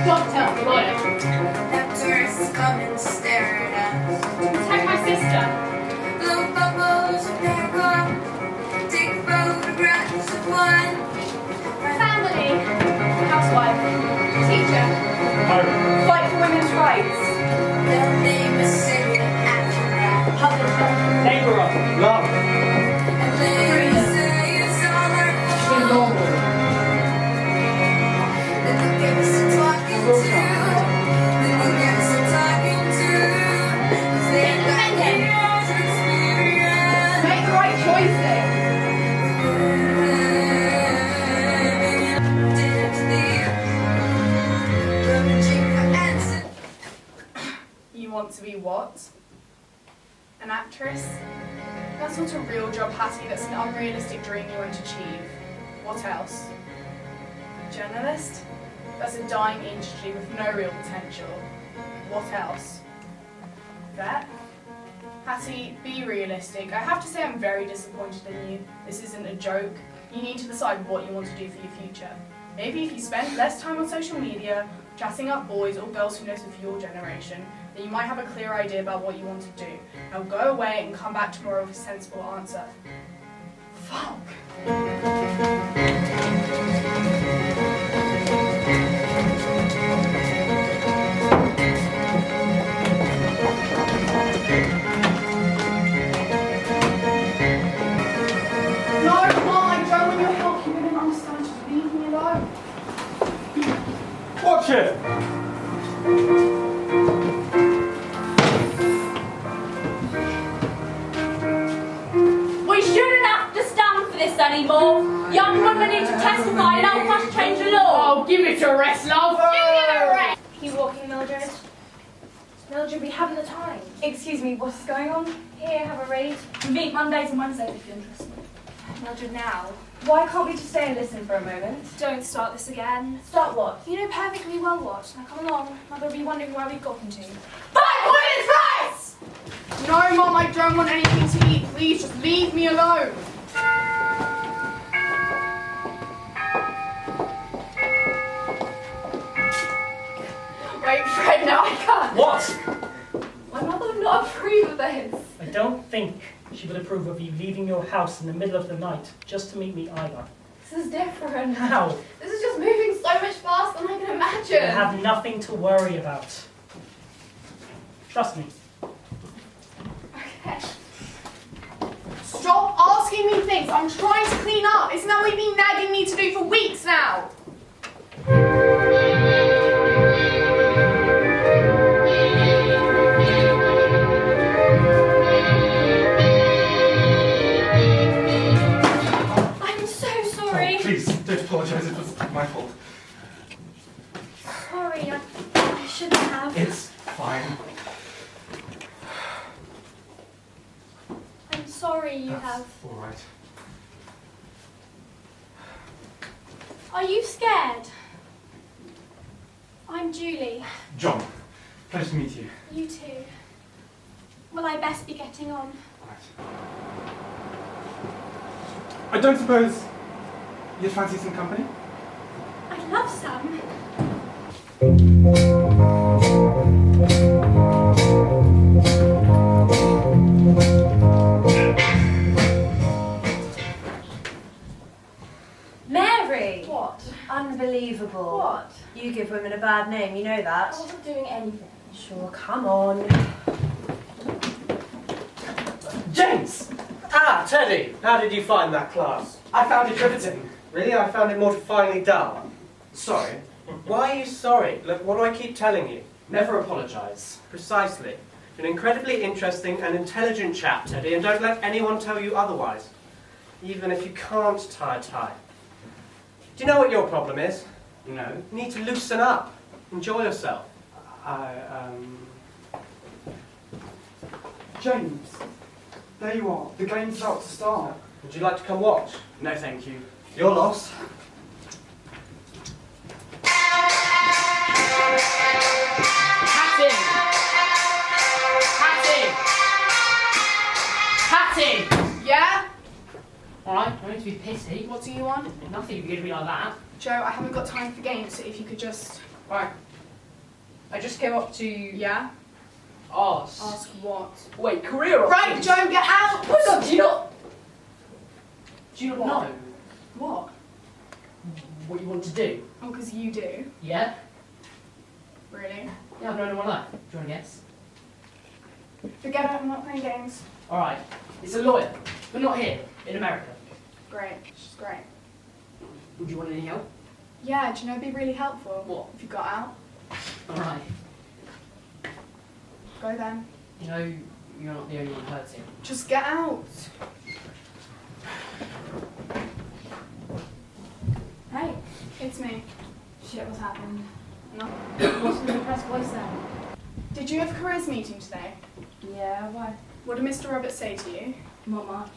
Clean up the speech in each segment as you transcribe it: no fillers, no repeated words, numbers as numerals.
Don't tell the lawyer. That tourists come and stare at us. Protect my sister. Blow bubbles of their gum. Take photographs of one. Family. Housewife. Teacher. Fight for women's rights. They'll name a city after us. Publisher. Labourer. Love. And they say it's all our fault. Normal. Then they'll give us a talking to. Then they'll give us a talking to. 'Cause they've got years of experience. Make the right choices. You want to be what? An actress? That's not a real job, Hattie. That's an unrealistic dream you won't achieve. What else? Journalist? That's a dying industry with no real potential. What else? Vet? Hattie, be realistic. I have to say I'm very disappointed in you. This isn't a joke. You need to decide what you want to do for your future. Maybe if you spent less time on social media, chatting up boys or girls who knows of your generation, then you might have a clear idea about what you want to do. Now go away and come back tomorrow with a sensible answer. Fuck. No, Mom, I don't want your help. You wouldn't understand. Just leave me alone. Watch it! We shouldn't have to stand for this anymore. Young women need to testify and help us change the law. Oh, give it a rest, love. Give it a rest. You walking, Mildred? Mildred, we haven't the time. Excuse me, what's going on? Here, have a read. We meet Mondays and Wednesdays if you're interested. Mildred, now. Why can't we just stay and listen for a moment? Don't start this again. Start what? You know perfectly well what. Now come along. Mother will be wondering where we've gotten to. Fight for women's rights! No, Mom, I don't want anything to eat. Please, just leave me alone. Wait, Fred, no, I can't. What? My mother would not approve of this. I don't think she would approve of you leaving your house in the middle of the night just to meet me either. This is different. How? This is just moving so much faster than I can imagine. You have nothing to worry about. Trust me. Okay. Stop asking me things. I'm trying to clean up. Isn't that what you've been nagging me to do for weeks now? I'm so sorry. Please, don't apologise, it was my fault. Sorry, I shouldn't have. It's fine. I'm sorry you That's have. alright. Are you scared? I'm Julie. John, pleasure to meet you. You too. Well, I best be getting on. Right. I don't suppose you'd fancy some company? I'd love some. Mary! What? Unbelievable. What? You give women a bad name, you know that. I wasn't doing anything. Sure, come on. James! Ah, Teddy! How did you find that class? I found it riveting. Really? I found it mortifyingly dull. Sorry. Why are you sorry? Look, what do I keep telling you? Never apologise. Precisely. You're an incredibly interesting and intelligent chap, Teddy, and don't let anyone tell you otherwise. Even if you can't tie a tie. Do you know what your problem is? No. You need to loosen up. Enjoy yourself. James, there you are. The game's about to start. Would you like to come watch? No, thank you. Your loss. Hattie! Hattie! Hattie! Yeah? Alright, I need to be pissy. What do you want? Nothing if you're going to be like that. Joe, I haven't got time for games, so if you could just... Alright, I just came up to Yeah? ask. Ask what? Wait, career Right, options. Joe, get out! Hold on, do you not What? know What? what you want to do? Oh, because you do. Yeah? Really? Yeah, I've known it all my life. Do you want to guess? Forget it, I'm not playing games. Alright. It's a lawyer, but not here, in America. Great, she's great. Would you want any help? Yeah, do you know it'd be really helpful? What? If you got out. Alright. Go then. You know, you're not the only one hurting. Just get out. Hey, It's me. shit, what's happened? No. What's the depressed voice then? Did you have a careers meeting today? Yeah, why? What did Mr. Roberts say to you? Not much.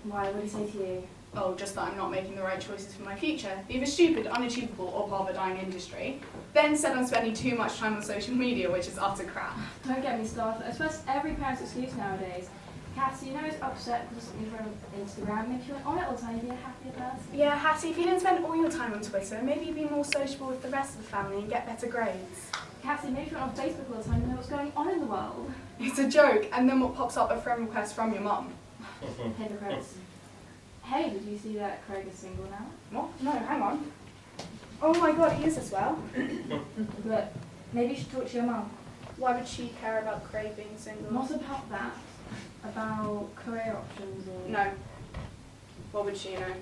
Why? What did he say to you? Oh, just that I'm not making the right choices for my future. Either stupid, unachievable, or part of a dying industry. Then said I'm spending too much time on social media, which is utter crap. Don't get me started. I suppose every parent's excuse nowadays. Cassie, you know he's upset because something's wrong with Instagram. Maybe you went on it all the time, you'd be a happier person. Yeah, Hattie, if you didn't spend all your time on Twitter, maybe you'd be more sociable with the rest of the family and get better grades. Cassie, maybe if you went on Facebook all the time, you know what's going on in the world. It's a joke, and then what pops up? A friend request from your mum. Hypocrites. Hey, did you see that Craig is single now? What? No, hang on. Oh my god, he is as well. But maybe you should talk to your mum. Why would she care about Craig being single? Not about that. About career options or... No. What would she know?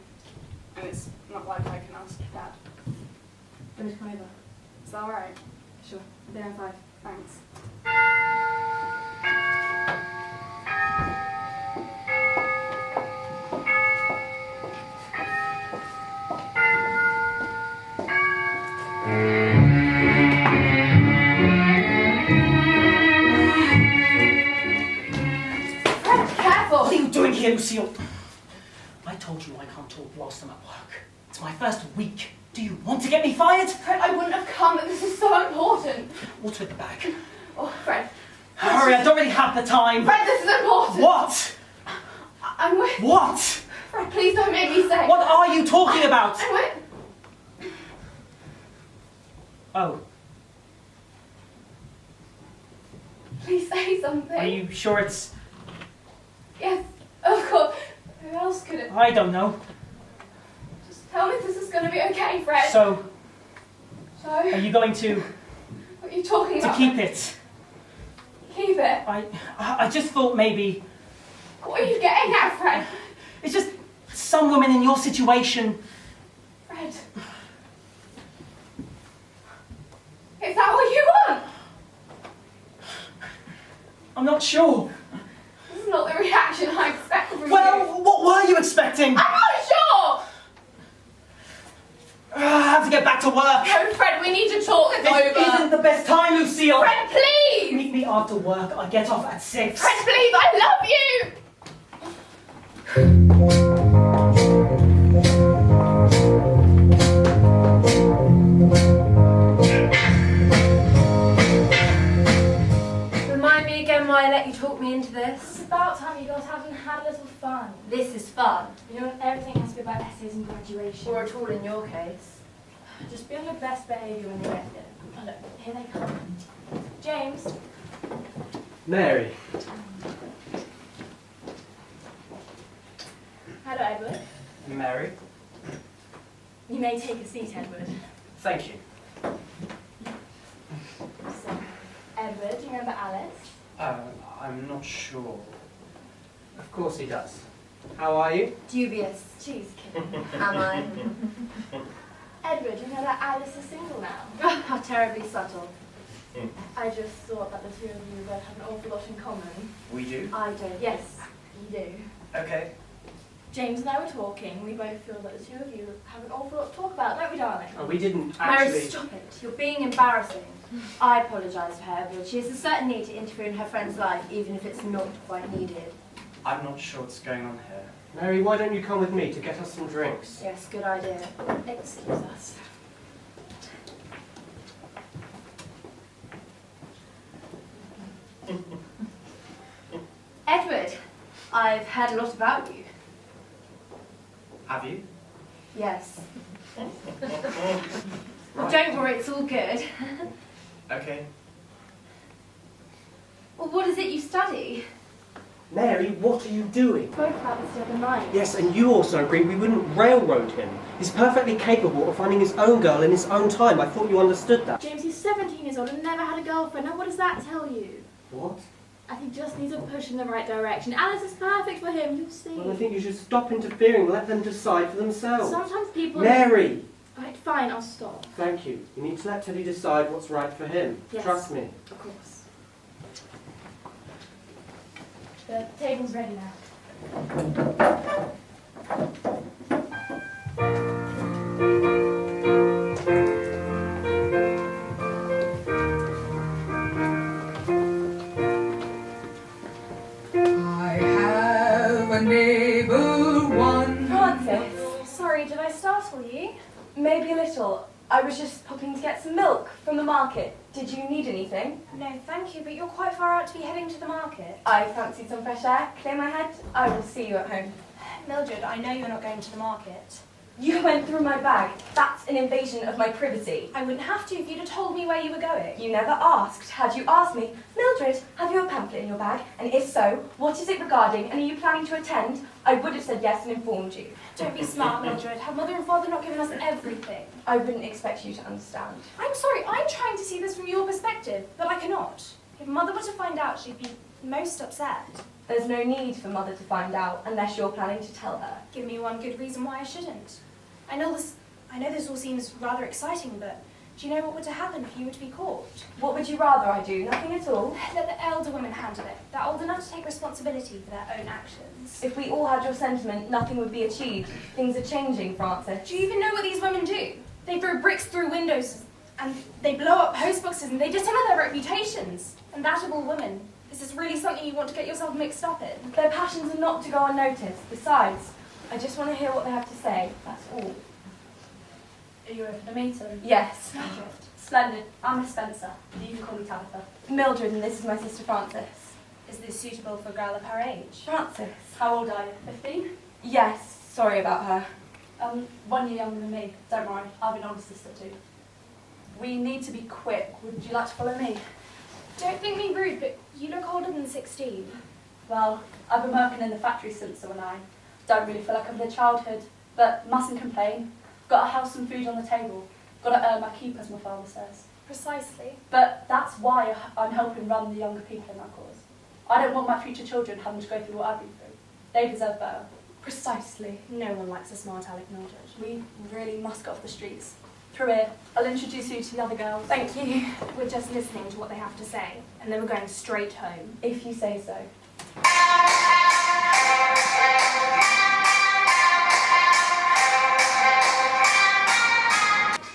And it's not like I can ask Dad. Finish come over. Is that alright? Sure. There in 5. Thanks. What are you doing here, Lucille? I told you I can't talk whilst I'm at work. It's my first week. Do you want to get me fired? Fred, I wouldn't have come, but this is so important. What's with the bag? Oh, Fred. Hurry, I don't really have the time. Fred, this is important. What? I'm with... What? Fred, please don't make me say... What are you talking about? I'm with... Oh, Please say something. are you sure it's... Yes, of course. Who else could it... I don't know. Just tell me this is going to be okay, Fred. So, So, are you going to what are you talking about? keep it? Keep it? I just thought maybe... What are you getting at, Fred? It's just some women in your situation... Fred. Is that what you want? I'm not sure. This is not the reaction I expected from you. Well, what were you expecting? I'm not sure! I have to get back to work. No, Fred, we need to talk this This over. isn't the best time, Lucille. Fred, please! Meet me after work. I get off at 6. Fred, please, I love you! Remind me again why I let you talk me into this. It's about time you guys haven't had a little fun. This is fun. You know, everything has to be about essays and graduation. Or at all in your case. Just be on your best behaviour when you get there. Oh, look, here they come. James. Mary. Hello, Edward. Mary. You may take a seat, Edward. Thank you. So, Edward, do you remember Alice? I'm not sure. Of course he does. How are you? Dubious. She's kidding. Am I? Edward, you know that Alice is single now? How terribly subtle. I just thought that the two of you both have an awful lot in common. We do. I don't. Yes, you do. Okay. James and I were talking. We both feel that the two of you have an awful lot to talk about, don't we, darling? We didn't Mary, actually... stop it. You're being embarrassing. I apologise for her, but she has a certain need to interfere in her friend's life, even if it's not quite needed. I'm not sure what's going on here. Mary, why don't you come with me to get us some drinks? Yes, good idea. Excuse us. Edward, I've heard a lot about you. Have you? Yes. Well, don't worry, it's all good. Okay. Well, what is it you study? Mary, what are you doing? Spoke about this the other night. Yes, and you also agreed we wouldn't railroad him. He's perfectly capable of finding his own girl in his own time. I thought you understood that. James, he's 17 years old and never had a girlfriend. Now, what does that tell you? What? I think he just needs a push in the right direction. Alice is perfect for him, you'll see. Well, I think you should stop interfering. Let them decide for themselves. Sometimes people... Mary! Right, fine, I'll stop. Thank you. You need to let Teddy decide what's right for him. Yes. Trust me. Of course. The table's ready now. I have a neighbor one. Francis, Sorry, did I startle you? maybe a little. I was just popping to get some milk from the market. Did you need anything? No, thank you, but you're quite far out to be heading to the market. I fancied some fresh air. Clear my head. I will see you at home. Mildred, I know you're not going to the market. You went through my bag. That's an invasion of my privacy. I wouldn't have to if you'd have told me where you were going. You never asked. Had you asked me, Mildred, have you a pamphlet in your bag? And if so, what is it regarding? And are you planning to attend? I would have said yes and informed you. Don't be smart, Mildred. Have mother and father not given us everything? I wouldn't expect you to understand. I'm sorry, I'm trying to see this from your perspective, but I cannot. If mother were to find out, she'd be most upset. There's no need for mother to find out unless you're planning to tell her. Give me one good reason why I shouldn't. I know this all seems rather exciting, but do you know what would happen if you were to be caught? What would you rather I do? Nothing at all? Let the elder women handle it. They're old enough to take responsibility for their own actions. If we all had your sentiment, nothing would be achieved. Things are changing, Francis. Do you even know what these women do? They throw bricks through windows and they blow up post boxes and they dishonor their reputations. And that of all women. Is this really something you want to get yourself mixed up in? Their passions are not to go unnoticed. Besides, I just want to hear what they have to say. That's all. Are you over the meeting? Yes. Splendid. I'm Miss Spencer. You can call me Tabitha. Mildred, and this is my sister Frances. Is this suitable for a girl of her age? Frances. How old are you? 15? Yes. Sorry about her. 1 year younger than me. Don't worry, I've been older sister too. We need to be quick. Would you like to follow me? Don't think me rude, but you look older than 16. Well, I've been working in the factory since so when I don't really feel like I've lived childhood, but mustn't complain. Got a house and food on the table. Got to earn my keep, as my father says. Precisely. But that's why I'm helping run the younger people in that cause. I don't want my future children having to go through what I've been through. They deserve better. Precisely. No one likes a smart aleck, Mildred. We really must get off the streets. Through here, I'll introduce you to the other girls. Thank you. We're just listening to what they have to say, and then we're going straight home. If you say so.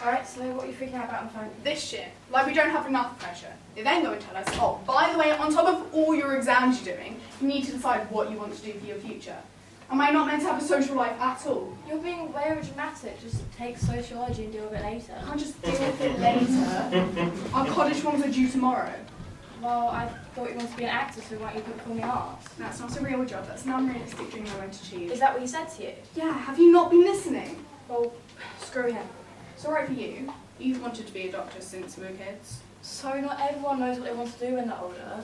Alright, so what are you freaking out about on the phone? This shit. Like we don't have enough pressure. They then go and tell us, oh, by the way, on top of all your exams you're doing, you need to decide what you want to do for your future. Am I not meant to have a social life at all? You're being way dramatic. Just take sociology and deal with it later. I can't just deal with it later. Our college ones are due tomorrow. Well, I thought you wanted to be an actor, so why don't you performing arts? That's not a real job. That's an unrealistic dream I won't achieve. Is that what he said to you? Yeah, have you not been listening? Well, screw him. It's alright for you. You've wanted to be a doctor since we were kids. So not everyone knows what they want to do when they're older.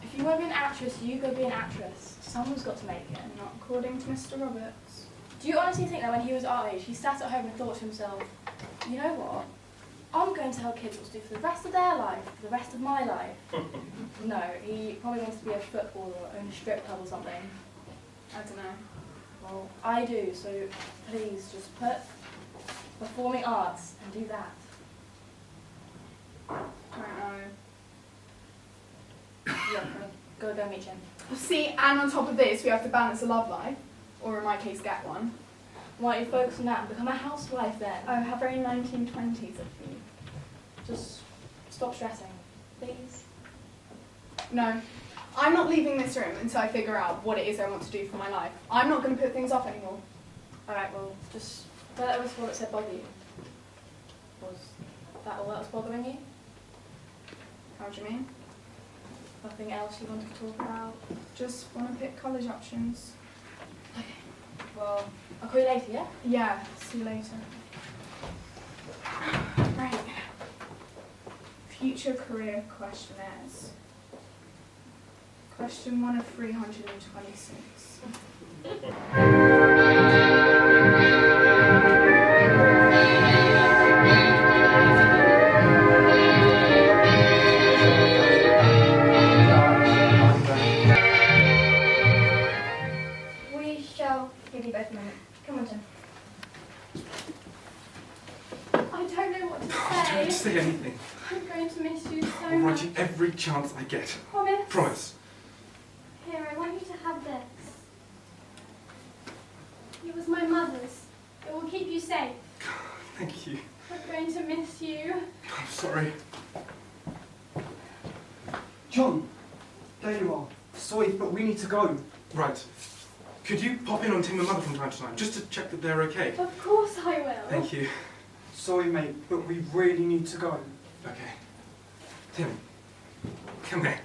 If you want to be an actress, you go be an actress. Someone's got to make it. Not according to Mr. Roberts. Do you honestly think that when he was our age, he sat at home and thought to himself, you know what? I'm going to tell kids what to do for the rest of their life, for the rest of my life. No, he probably wants to be a footballer or own a strip club or something. I don't know. Well, I do, so please just put performing arts and do that. I don't know. Yeah, go meet him. See, and on top of this, we have to balance a love life. Or in my case, get one. Why don't you focus on that and become a housewife then? Oh, how very 1920s of you. Just stop stressing, please. No. I'm not leaving this room until I figure out what it is I want to do for my life. I'm not going to put things off anymore. Alright, well, just that was what it said bother you. Was that all that was bothering you? How do you mean? Nothing else you wanted to talk about? Just want to pick college options. Well, I'll call you later, yeah? Yeah, see you later. Right. Future career questionnaires. Question 1 of 326. We shall give you both a moment. Come on, Tim. I don't know what to say. Don't say anything. I'm going to miss you so I'll much. write you every chance I get. Promise? Promise. Here, I want you to have this. It was my mother's. It will keep you safe. Thank you. I'm going to miss you. I'm sorry. John, there you are. Sorry, but we need to go. Right. Could you pop in on Tim and Mother from time to time, just to check that they're okay? Of course I will. Thank you. Sorry, mate, but we really need to go. Okay. Tim, come here.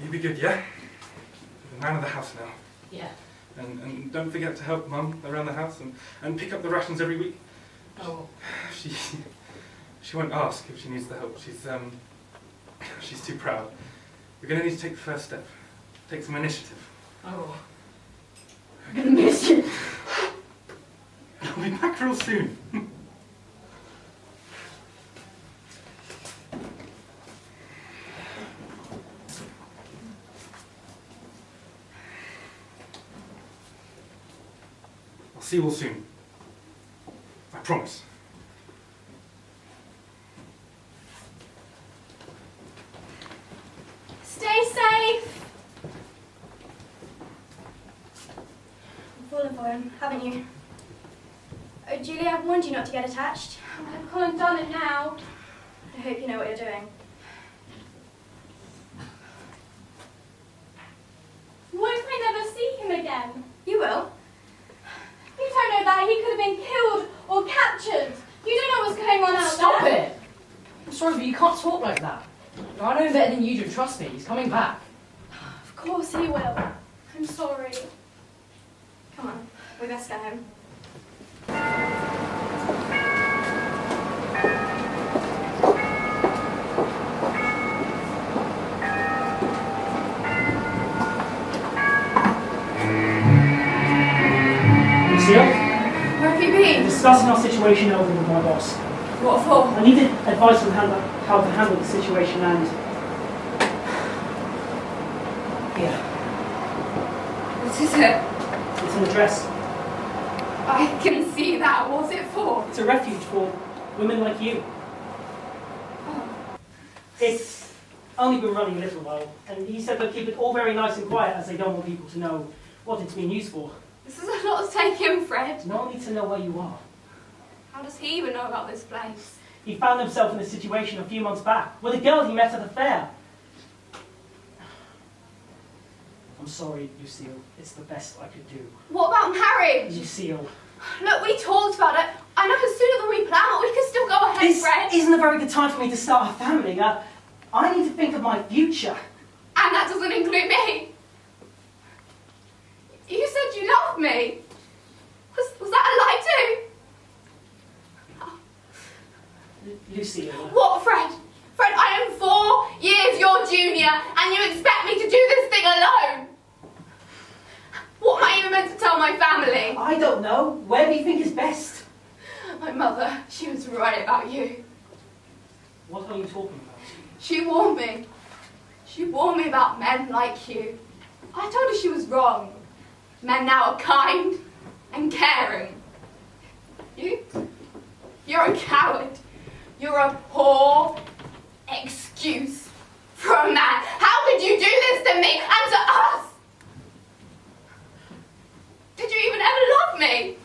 You be good, yeah? You're the man of the house now. Yeah. And don't forget to help Mum around the house and pick up the rations every week. Oh. She won't ask if she needs the help. She's too proud. We're going to need to take the first step. Take some initiative. Oh. I'm gonna miss you. I'll be back real soon. I'll see you all soon. I promise. Stay safe. You've fallen for him, haven't you? Oh, Julie, I've warned you not to get attached. I've gone and done it now. I hope you know what you're doing. What if I never see him again? You will. You don't know that. He could have been killed or captured. You don't know what's going on out Stop there. it! I'm sorry, but you can't talk like that. I know better than you do, trust me. He's coming back. Of course he will. I'm sorry. Come on, we best go home. Lucille, Where have you been? discussing our situation over with my boss. What for? I needed advice on how to handle the situation and... Yeah, What is it? it's an address. I can see that. What's it for? It's a refuge for women like you. It's only been running a little while, and he said they'll keep it all very nice and quiet as they don't want people to know what it's being used for. This is a lot to take in, Fred. No need to know where you are. How does he even know about this place? He found himself in a situation a few months back with a girl he met at a fair. I'm sorry, Lucille. It's the best I could do. What about marriage? Lucille. Look, we talked about it. I know sooner than we plan, but we can still go ahead, This Fred. isn't a very good time for me to start a family. I need to think of my future. And that doesn't include me. You said you loved me. Was that a lie too? Lucille. What, Fred? Fred, I am 4 years your junior, and you expect me to do this thing alone? What am I even meant to tell my family? I don't know. Where do you think is best? My mother, she was right about you. What are you talking about? She warned me. She warned me about men like you. I told her she was wrong. Men now are kind and caring. You're a coward. You're a poor excuse for a man. How could you do this to me and to us? Did you even ever love me?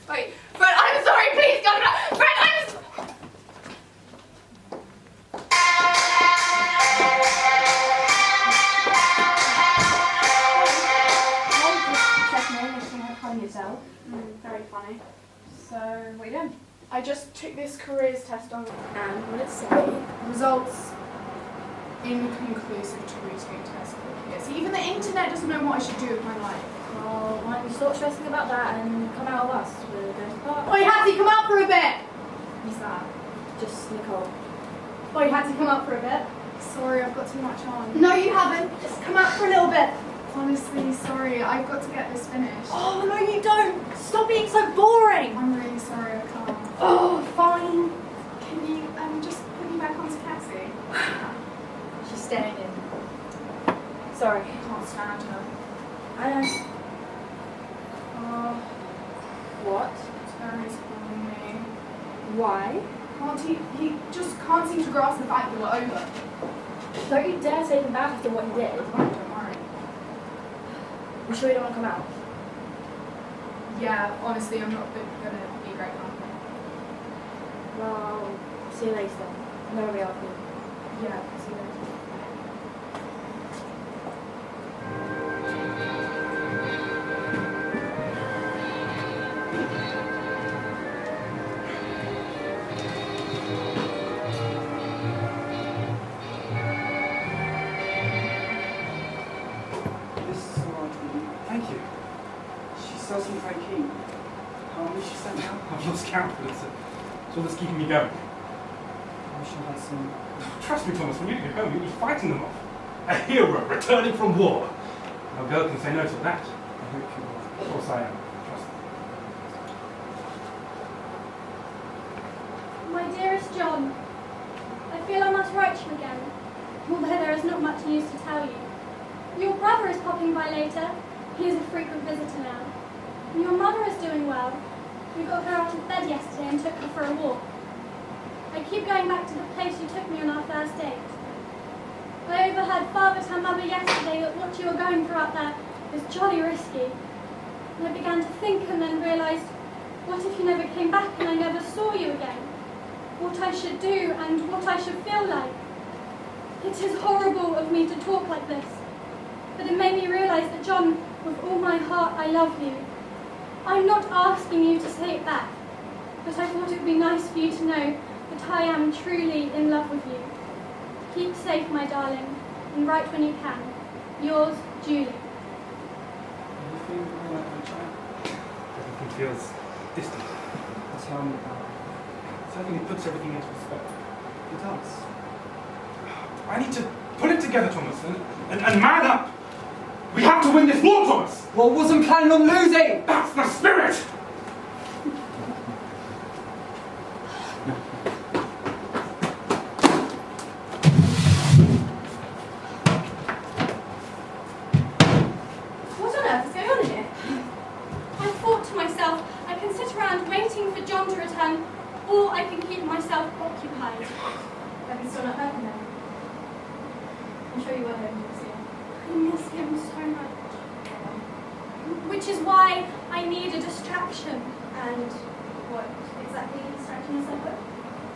Wait, Fred, I'm sorry, please come back. Fred, I'm sorry. Yourself. Very funny. So, what are you doing? I just took this careers test on And what did it say? results inconclusive to retake test yes. Even the internet doesn't know what I should do with my life. Well, why don't you stop stressing about that and come out with us? We're going to the park. Oi, Hattie, come out for a bit! Who's that? Just Nicole. Oi, Hattie, come out for a bit. Sorry, I've got too much on. No, you haven't. Just come out for a little bit. Honestly, sorry. I've got to get this finished. Oh, no, you don't. Stop being so boring. I'm really sorry, I can't. Oh, fine. Can you just put me back onto Cassie? She's staying in. Sorry. I can't stand her. I know. What? Terry's calling me. Why? He just can't seem to grasp the fact that we're over. Don't you dare take him back after what he did. Don't worry. You sure you don't want to come out? Yeah, honestly, I'm not gonna be a great company. Well, see you later. No real me. Yeah, see you later. This is all right with you. Thank you. She still seems very keen. How many she sent now? I've lost count, but it's all that's keeping me going. I wish I had some. Trust me, Thomas, when you get home, you'll be fighting them off. A hero returning from war. No girl can say no to that. I hope you will. Of course I am. Trust me. My dearest John, I feel I must write you again, although there is not much news to tell you. Your brother is popping by later. He is a frequent visitor now. And your mother is doing well. We got her out of bed yesterday and took her for a walk. I keep going back to the place you took me on our first date. I overheard Father tell Mother yesterday that what you were going through out there is jolly risky. And I began to think and then realised, what if you never came back and I never saw you again? What I should do and what I should feel like. It is horrible of me to talk like this, but it made me realise that, John, with all my heart, I love you. I'm not asking you to say it back, but I thought it would be nice for you to know that I am truly in love with you. Keep safe, my darling, and write when you can. Yours, Julie. Are you feeling all right, my child? Everything feels distant. Tell me about So I think it puts everything into perspective. it. It does. I need to put it together, Thomas, and man up. We have to win this war, Thomas. Well, wasn't planning on losing! That's the spirit. What on earth is going on here? I thought to myself, I can sit around waiting for John to return, or I can keep myself occupied. Have you still not heard from him? I'm sure you were hoping to see him. I miss him so much. Which is why I need a distraction. And what exactly are you distracting yourself with?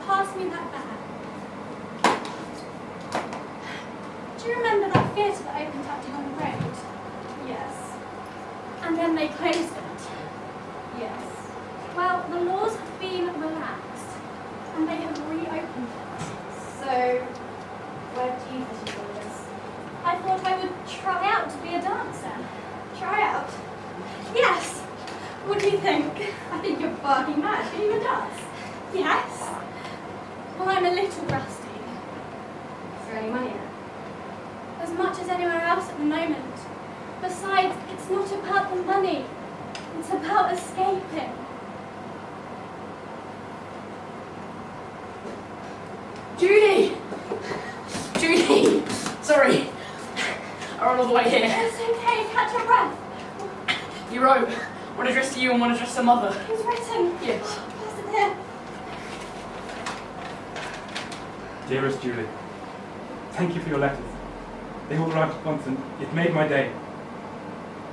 Pass me that bag. Do you remember that theatre that opened up down the road? Yes. And then they closed it. Yes. Well, the laws have been relaxed, and they have reopened it. So, where do you fit into all this? I thought I would try out to be a dancer. Try out. Yes. What do you think? I think you're barking mad. Can you even dance? Yes. Well, I'm a little rusty. Is there any money in it? As much as anywhere else at the moment. Besides, it's not about the money. It's about escaping. Julie! Julie! Sorry. I ran all the way here. It's okay, catch your breath. You wrote one addressed to you and one addressed to Mother. It's written. Yes. Pass it here. Dearest Julie, thank you for your letters. They all arrived at once and it made my day.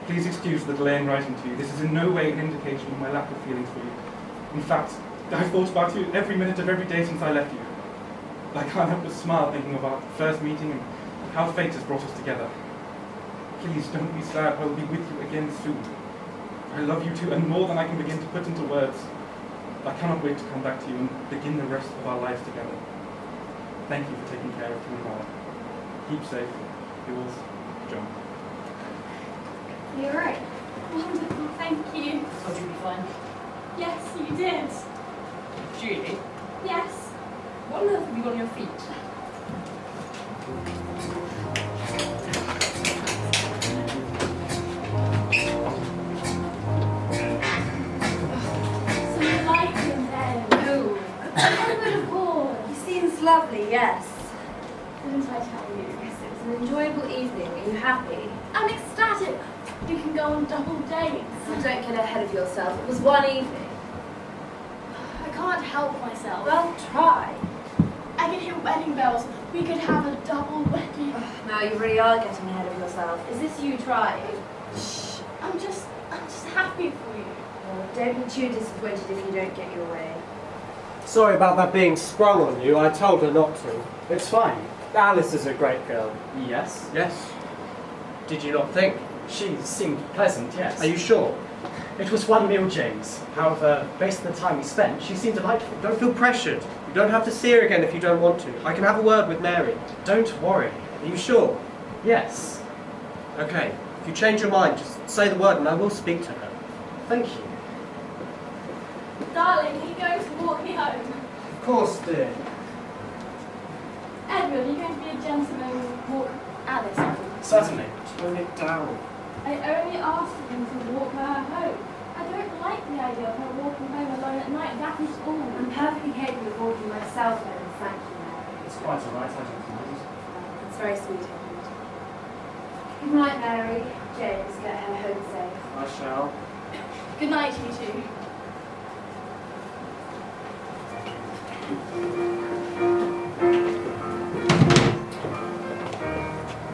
Please excuse the delay in writing to you. This is in no way an indication of my lack of feelings for you. In fact, I've thought about you every minute of every day since I left you. I can't help but smile thinking of our first meeting and how fate has brought us together. Please don't be sad, I will be with you again soon. I love you too, and more than I can begin to put into words. I cannot wait to come back to you and begin the rest of our lives together. Thank you for taking care of me, Mother. Keep safe. Yours, John. You're right. Wonderful, thank you. Thought you'd be fine. Yes, you did. Julie, Yes. what on earth have you got on your feet? Some light in there. Oh, Oh, of course. he seems lovely, yes. Didn't I tell you? Yes, it was an enjoyable evening. Are you happy? I'm ecstatic. We can go on double dates. Oh, don't get ahead of yourself. It was one evening. I can't help myself. Well, try. I can hear wedding bells. We could have a double wedding. Now you really are getting ahead of yourself. Is this you trying? Shh. I'm just happy for you. Well, don't be too disappointed if you don't get your way. Sorry about that being sprung on you. I told her not to. It's fine. Alice is a great girl. Yes. Yes. Did you not think? She seemed pleasant, yes. Are you sure? It was one meal, James. However, based on the time we spent, she seemed delightful. Don't feel pressured. You don't have to see her again if you don't want to. I can have a word with Mary. Don't worry. Are you sure? Yes. Okay. If you change your mind, just say the word and I will speak to her. Thank you. Darling, are you going to walk me home? Of course, dear. Edward, are you going to be a gentleman and walk Alice home? Certainly. Tone it down. I only asked him to walk her home. I don't like the idea of her walking home alone at night, that is all. I'm perfectly capable of walking myself home, thank you, Mary. It's quite all right, I don't mind. That's very sweet of you. Good night, Mary. James, get her home safe. I shall. Good night, you two.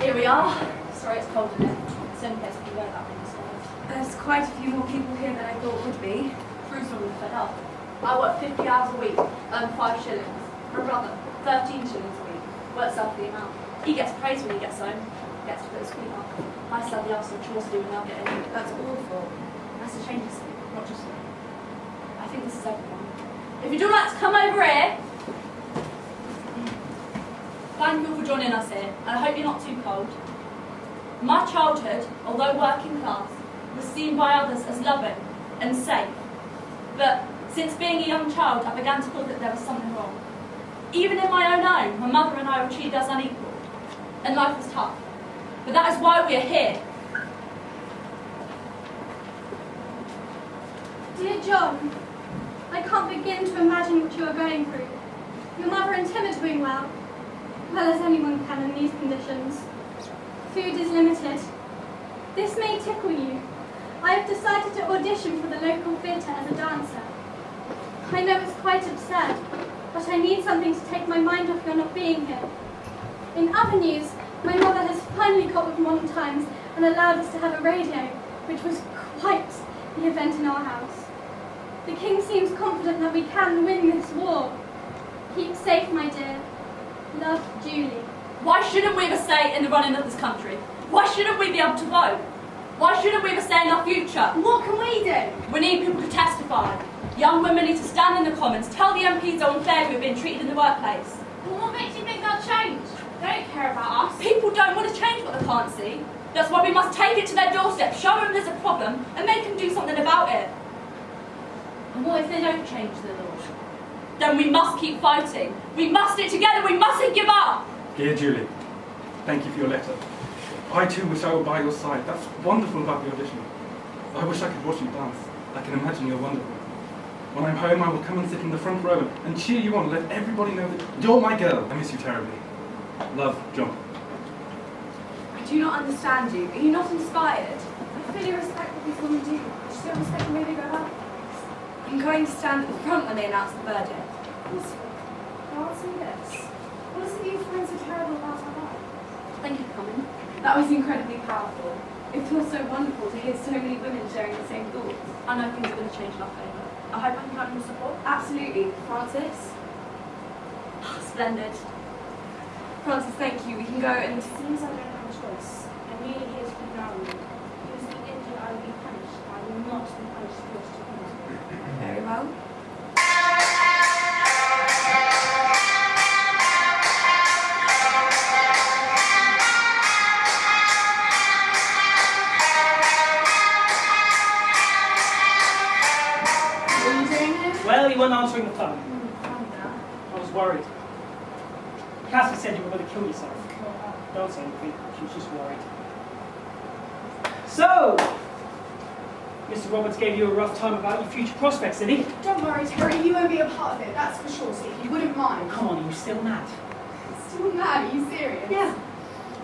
Here we are. Sorry it's cold in it. It's only place we can go that way instead. There's quite a few more people here than I thought would be. Drew's probably fed up. I work 50 hours a week, earn 5 shillings. My brother, 13 shillings a week. Works out the amount. He gets praised when he gets home. Gets to put his feet up. I still have the arse of chores to do when I get in. That's awful. That's a change of sleep, not just me. I think this is everyone. If you'd all like to come over here, thank you all for joining us here, and I hope you're not too cold. My childhood, although working class, was seen by others as loving and safe. But since being a young child, I began to feel that there was something wrong. Even in my own home, my mother and I were treated as unequal, and life was tough. But that is why we are here. Dear John, I can't begin to imagine what you are going through. Your mother and Tim are doing well as anyone can in these conditions. Food is limited. This may tickle you. I have decided to audition for the local theatre as a dancer. I know it's quite absurd, but I need something to take my mind off your not being here. In other news, my mother has finally got with modern times and allowed us to have a radio, which was quite the event in our house. The King seems confident that we can win this war. Keep safe, my dear. Love, Julie. Why shouldn't we have a say in the running of this country? Why shouldn't we be able to vote? Why shouldn't we have a say in our future? What can we do? We need people to testify. Young women need to stand in the Commons, tell the MPs how unfair we've been treated in the workplace. Well, what makes you think they'll change? They don't care about us. People don't want to change what they can't see. That's why we must take it to their doorstep, show them there's a problem, and make them do something about it. And what if they don't change the law? Then we must keep fighting. We must stick together. We mustn't give up. Dear Julie, thank you for your letter. I too wish I were by your side. That's wonderful about the audition. I wish I could watch you dance. I can imagine you're wonderful. When I'm home, I will come and sit in the front row and cheer you on. Let everybody know that you're my girl. I miss you terribly. Love, John. I do not understand you. Are you not inspired? I fully respect what these women do. I just don't respect the way they go about things. I'm going to stand at the front when they announce the verdict. I'll say this. What is it you find so terrible about our lives? Thank you for coming. That was incredibly powerful. It feels so wonderful to hear so many women sharing the same thoughts. I know things are going to change in our favour. I hope I can count on your support. Absolutely. Francis? Splendid. Francis, thank you. We can go and... It seems I don't have a choice. I'm really here to keep an eye on you. If you speak injured, I will be punished. I will not be punished for what you do. Very well. weren't answering the phone. Funny that. I was worried. Cassie said you were going to kill yourself. Don't say anything. She was just worried. So, Mr. Roberts gave you a rough time about your future prospects, did he? Don't worry, Terry, you won't be a part of it, that's for sure, so if you wouldn't mind. Come on, are you still mad? Still mad, are you serious? Yeah.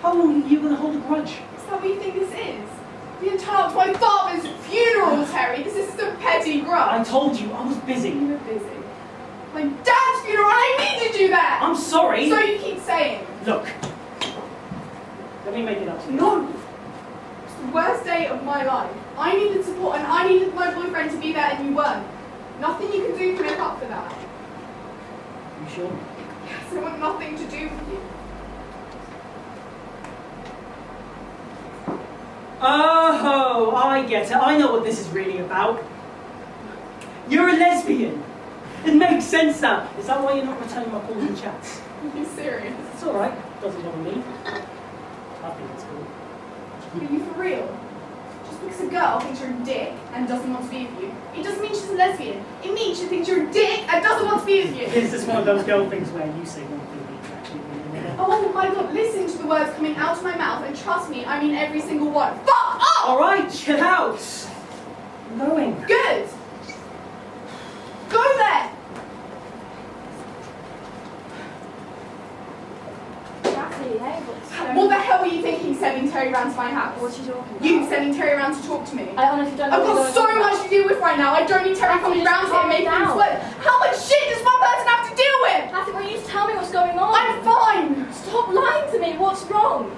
How long are you going to hold a grudge? Is that what you think this is? Being tied up to my father's funeral, Terry, this is a petty grudge. I told you, I was busy. You were busy. My dad's funeral, I needed you there! I'm sorry. So you keep saying. Look. Let me make it up to you. No! It's the worst day of my life. I needed support and I needed my boyfriend to be there and you weren't. Nothing you can do to make up for that. You sure? Yes, I want nothing to do with you. Oh, I get it. I know what this is really about. You're a lesbian. It makes sense now. Is that why you're not returning my calls and chats? Are you serious? It's alright. Doesn't bother me. I think it's cool. Are you for real? Just because a girl thinks you're a dick and doesn't want to be with you, it doesn't mean she's a lesbian. It means she thinks you're a dick and doesn't want to be with you. Is this one of those girl things where you say one thing and you actually mean another? Oh my god, listen to the words coming out of my mouth and trust me, I mean every single one. Fuck off! Alright, chill out. I'm going. Good! Go there! Cassie, hey, What the hell were you thinking sending Terry round to my house? What's she talking about? You sending Terry round to talk to me? I honestly don't know. I've got so much to deal with right now. I don't need Terry coming round here and making things worse. How much shit does one person have to deal with? Cassie, will you just tell me what's going on? I'm fine. Stop lying to me. What's wrong?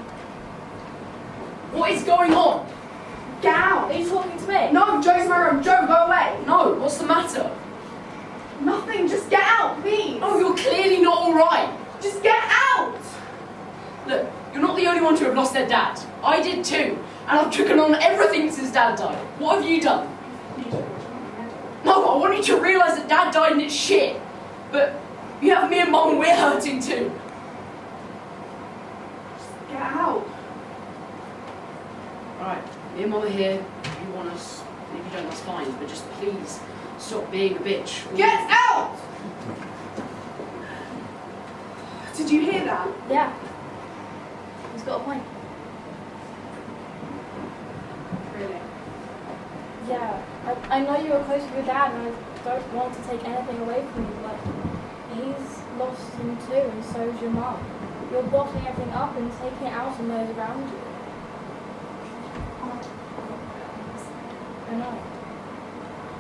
What is going on? Get out. Are you talking to me? No, Joe's in my room. Joe, go away. No, what's the matter? Nothing. Just get out, please. Oh, you're clearly not alright. Just get out. Look, you're not the only one to have lost their dad. I did too. And I've taken on everything since Dad died. What have you done? No, I want you to realise that Dad died and it's shit. But you have me and Mum and we're hurting too. Just get out. Right, me and Mum are here. If you want us, and if you don't, that's fine. But just please, stop being a bitch. Get out. Did you hear that? Yeah. He's got a point. Really? Yeah. I know you were close with your dad, and I don't want to take anything away from you, but he's lost him too, and so's your mum. You're bottling everything up and taking it out on those around you. I know.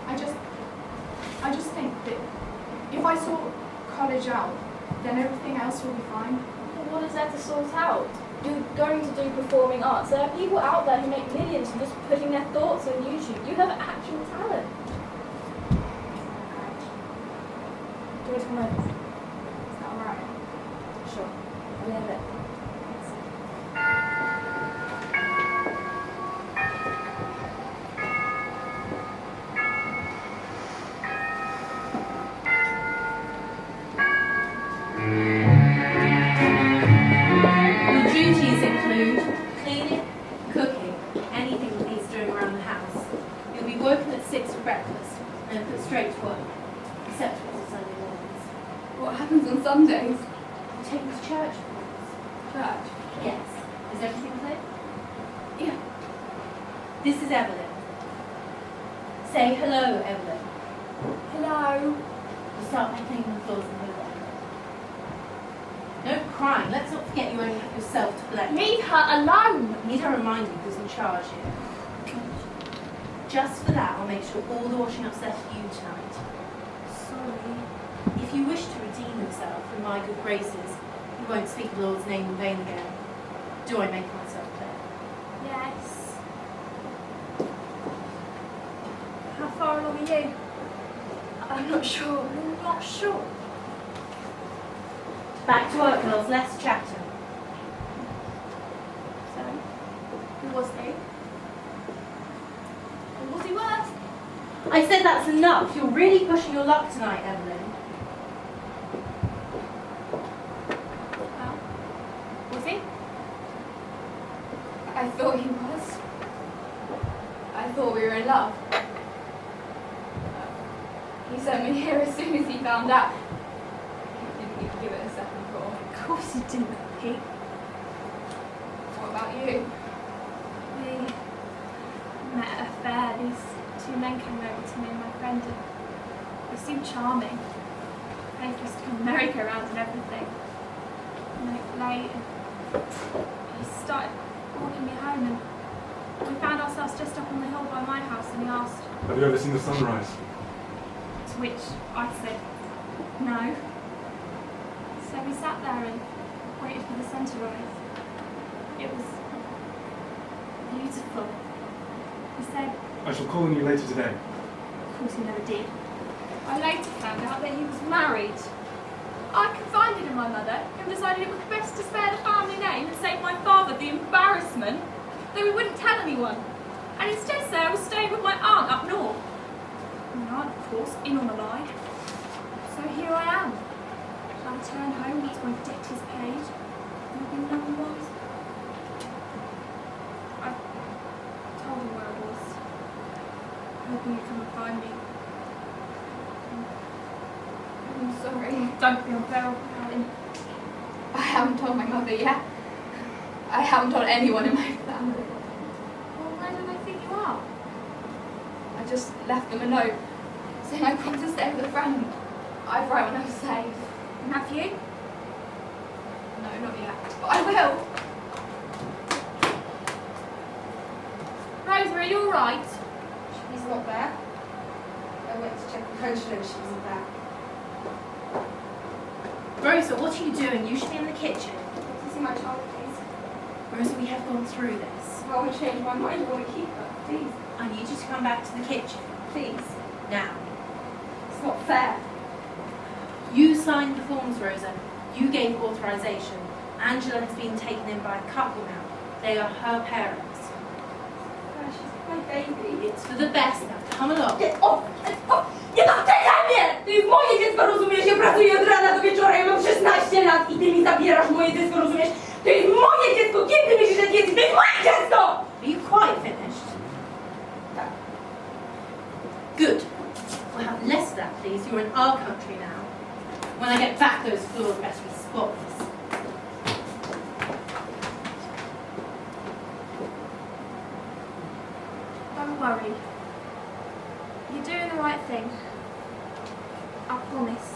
I just think that if I sort college out, then everything else will be fine. But what is there to sort out? You're going to do performing arts. There are people out there who make millions from just putting their thoughts on YouTube. You have actual talent. Do you want to come over? Is that alright? Sure. A little bit. Your duties include cleaning, cooking, anything that needs doing around the house. You'll be woken at 6 for breakfast and put straight to work, except for Sunday mornings. What happens on Sundays? You take them to church, of course. Church. Yes. Is everything clear? Yeah. This is Evelyn. Say hello, Evelyn. Hello. You start by cleaning the floors and the living. No crying. Let's not forget you only have yourself to blame. Leave her alone. Need I remind you who's in charge here? Just for that, I'll make sure all the washing up's there for you tonight. Sorry. If you wish to redeem yourself in my good graces, you won't speak the Lord's name in vain again. Do I make myself clear? Yes. How far along are you? I'm not sure. I'm not sure. Back to work, girls. Less chatter. So, who was he? Or was he worse? I said that's enough. You're really pushing your luck tonight, Evelyn. Was he? I thought he was. I thought we were in love. He He sent me here as soon as he found out. He didn't even give it a second thought. Of course you didn't, Pete. What about you? We met at a fair. These two men came over to me and my friend, and they seemed charming. They used to come merry-go-round and everything. And then it was late, and he started walking me home, and we found ourselves just up on the hill by my house, and he asked, Have you ever seen the sunrise? to which I said, no. So we sat there and waited for the sun to rise. It was beautiful. He said, I shall call on you later today. of course he never did. I later found out that he was married. I confided in my mother and decided it was best to spare the family name and save my father the embarrassment, though we wouldn't tell anyone. And instead say I was staying with my aunt up north. My aunt, of course, in on the lie. So here I am. I returned home once my debt is paid. And I've been no one was. I told him where I was, hoping he'd come and find me. I'm sorry. Don't be unbearable, Helen. I haven't told my mother yet. I haven't told anyone in my family. Well, where do they think you are? I just left them a note saying I promised to stay with a friend. I'd write when I was safe. And have you? No, not yet. But I will. Rosa, are you alright? She's not there. I went to check the coach and she wasn't there. Rosa, what are you doing? You should be in the kitchen. To see my child, please. Rosa, we have gone through this. If I want to change my mind, I want to keep her. Please. I need you to come back to the kitchen. Please. Now. It's not fair. You signed the forms, Rosa. You gave authorization. Angela has been taken in by a couple now. They are her parents. She's my baby. It's for the best now. Come along. Nie dotykaj mnie! To jest moje dziecko, rozumiesz? Ja pracuję od rana do wieczora, ja mam 16 lat i ty mi zabierasz moje dziecko, rozumiesz? To jest moje dziecko! Kim ty myślisz, że ty jesteś? To jest moje dziecko! Are you quite finished? Tak. Good. We'll have less of that, please. You're in our country now. When I get back, those floors better be spotless. Don't worry. You're doing the right thing. I promise.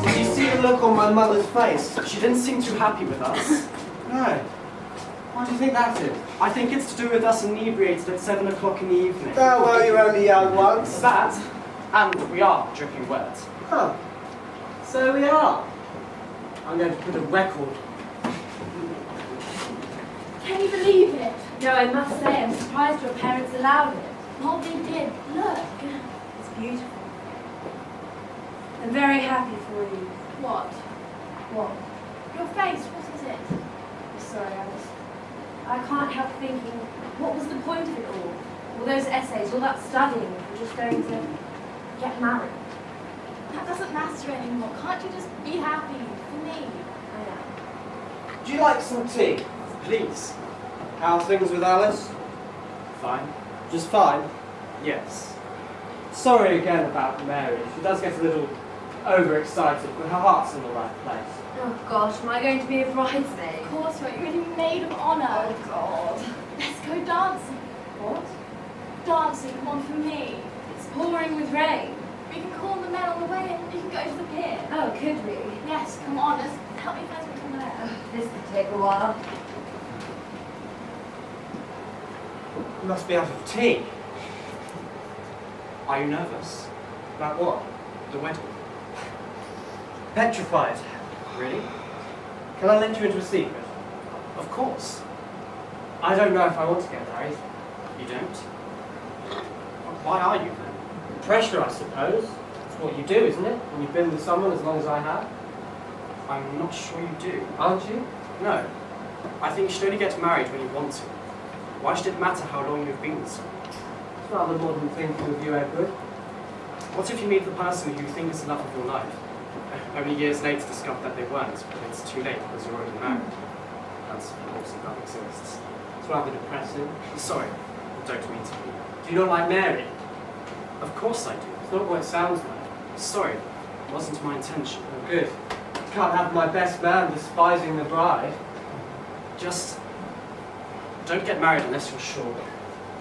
Did you see the look on my mother's face? She didn't seem too happy with us. No. Why do you think that is? I think it's to do with us inebriated at 7 o'clock in the evening. Oh, well, you're only young once. That, and we are drinking wet. Huh. So we are. I'm going to put a record. Can you believe it? No, I must say, I'm surprised your parents allowed it. Oh, they did. Look. It's beautiful. I'm very happy for you. What? What? Your face, what is it? Sorry, I can't help thinking, what was the point of it all? All those essays, all that studying, you're just going to get married. That doesn't matter anymore. Can't you just be happy for me? I know. Do you like some tea? Please. How are things with Alice? Fine. Just fine? Yes. Sorry again about Mary. She does get a little overexcited, but her heart's in the right place. Oh gosh, am I going to be a bridesmaid? Of course, you're going to be maid of honour. Oh God. Let's go dancing. What? Dancing, come on for me. It's pouring with rain. We can call the men on the way and you can go to the pier. Oh, could we? Yes, come on, let's help me find something there. This could take a while. You must be out of tea. Are you nervous? About what? The wedding. Petrified. Really? Can I let you into a secret? Of course. I don't know if I want to get married. You don't? Why are you then? Pressure, I suppose. It's what you do, isn't it? When you've been with someone as long as I have. I'm not sure you do. Aren't you? No. I think you should only get married when you want to. Why should it matter how long you've been with someone? It's rather modern thinking of you, Edward. What if you meet the person who you think is the love of your life? Only years later discover that they weren't, but it's too late because you're already married. chance of force that exists. It's rather depressing. Sorry, I don't mean to be. Do you not like Mary? Of course I do. It's not what it sounds like. Sorry, it wasn't my intention. Oh, good. Can't have my best man despising the bride. Just don't get married unless you're sure.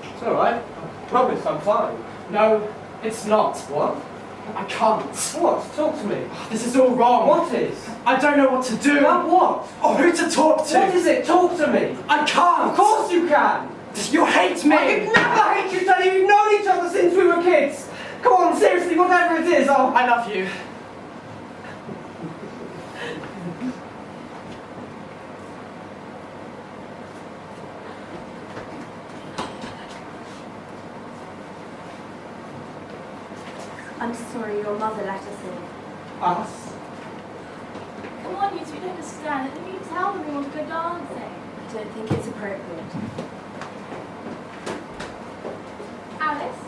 It's alright. I promise I'm fine. No, it's not. What? I can't. What? Talk to me. This is all wrong. What is? I don't know what to do. About what? Or who to talk to. What is it? Talk to me. I can't. Of course you can. You hate me. I could never hate you, Teddy. We've known each other since we were kids. Come on, seriously, whatever it is, I love you. I'm sorry, your mother let us in. Us? Come on, you two don't understand. Let me tell them we want to go dancing. I don't think it's appropriate. Alice?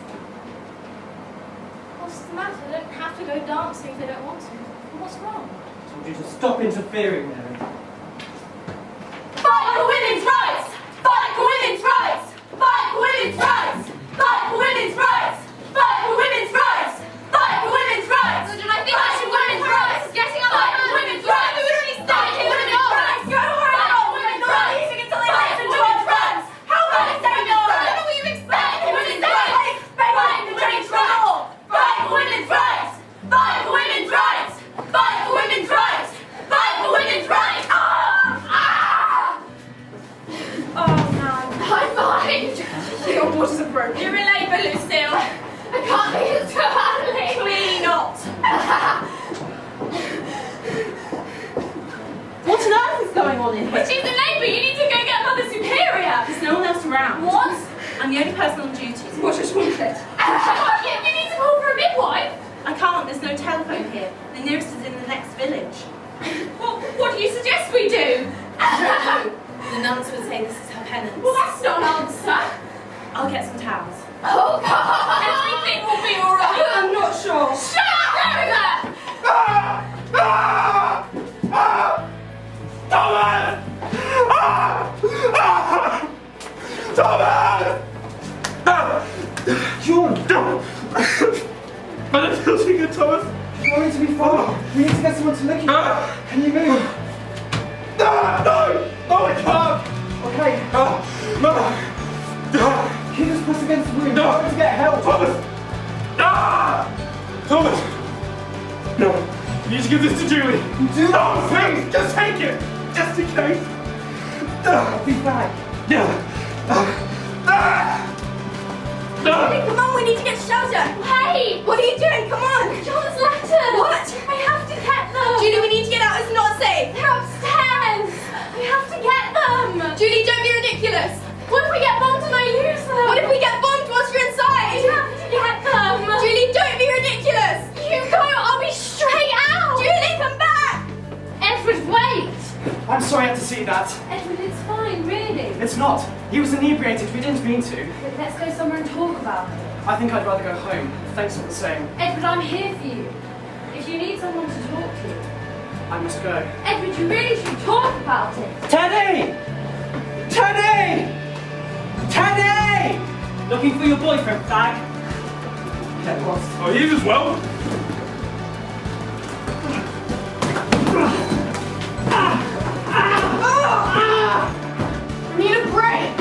What's the matter? They don't have to go dancing if they don't want to. What's wrong? I told you to stop interfering, Mary. Fight for women's rights! Fight for women's rights! Fight for women's rights! Fight for women's rights! Fight for women's rights! Fight for women's rights! So did I think I should women's rights? Getting up Fight for women's rights! We would only start Fight for women's rights! Go for it! Women's rights! Fight for women's rights! How about it, Sarah? I don't know what you expect. Fight for women's rights! Fight for women's rights! Fight for women's rights! Fight for women's rights! Fight for women's rights! Fight for women's rights! Oh no. High five! Your waters are broken. You're in labour, Lucille. I can't be so badly. Clearly not. What on earth is going on in But here? she's in labour. You need to go get Mother Superior. There's no one else around. What? I'm the only person on duty. What just wanted? You need to call for a midwife. I can't, there's no telephone here. The nearest is in the next village. What do you suggest we do? The nuns would say this is her penance. Well, that's not an answer. I'll get some towels. Oh, God. Everything will be all right. I'm not sure. Shut up, Rover! Thomas! Thomas! John! I don't feel so good, Thomas. You want me to be fine? We need to get someone to look at you. Can you move? No! No, I can't! Okay. Keep us pressed against the room. No. We're going to get help. Thomas! Thomas! No, you need to give this to Julie. You do? No, please, just take it! Just in case. I'll be back. Hey, come on, we need to get shelter. Hey, what are you doing? Come on. John's letters. What? I have to get them. Julie, we need to get out. It's not safe. They're upstairs. We have to get them. Julie, don't be ridiculous. What if we get bombed and I lose them? What if we get bombed whilst you're inside? We have to get them. Julie, don't be ridiculous. You go, I'll be straight out. Julie, come back. Edward, wait. I'm sorry I had to see that. Edward, it's fine, really. It's not. He was inebriated. We didn't mean to. But let's go somewhere and talk about it. I think I'd rather go home. Thanks for the same. Edward, I'm here for you. If you need someone to talk to. I must go. Edward, you really should talk about it. Teddy! Teddy! Teddy! Looking for your boyfriend, fag? Get lost. Oh, he is as well. I need a break.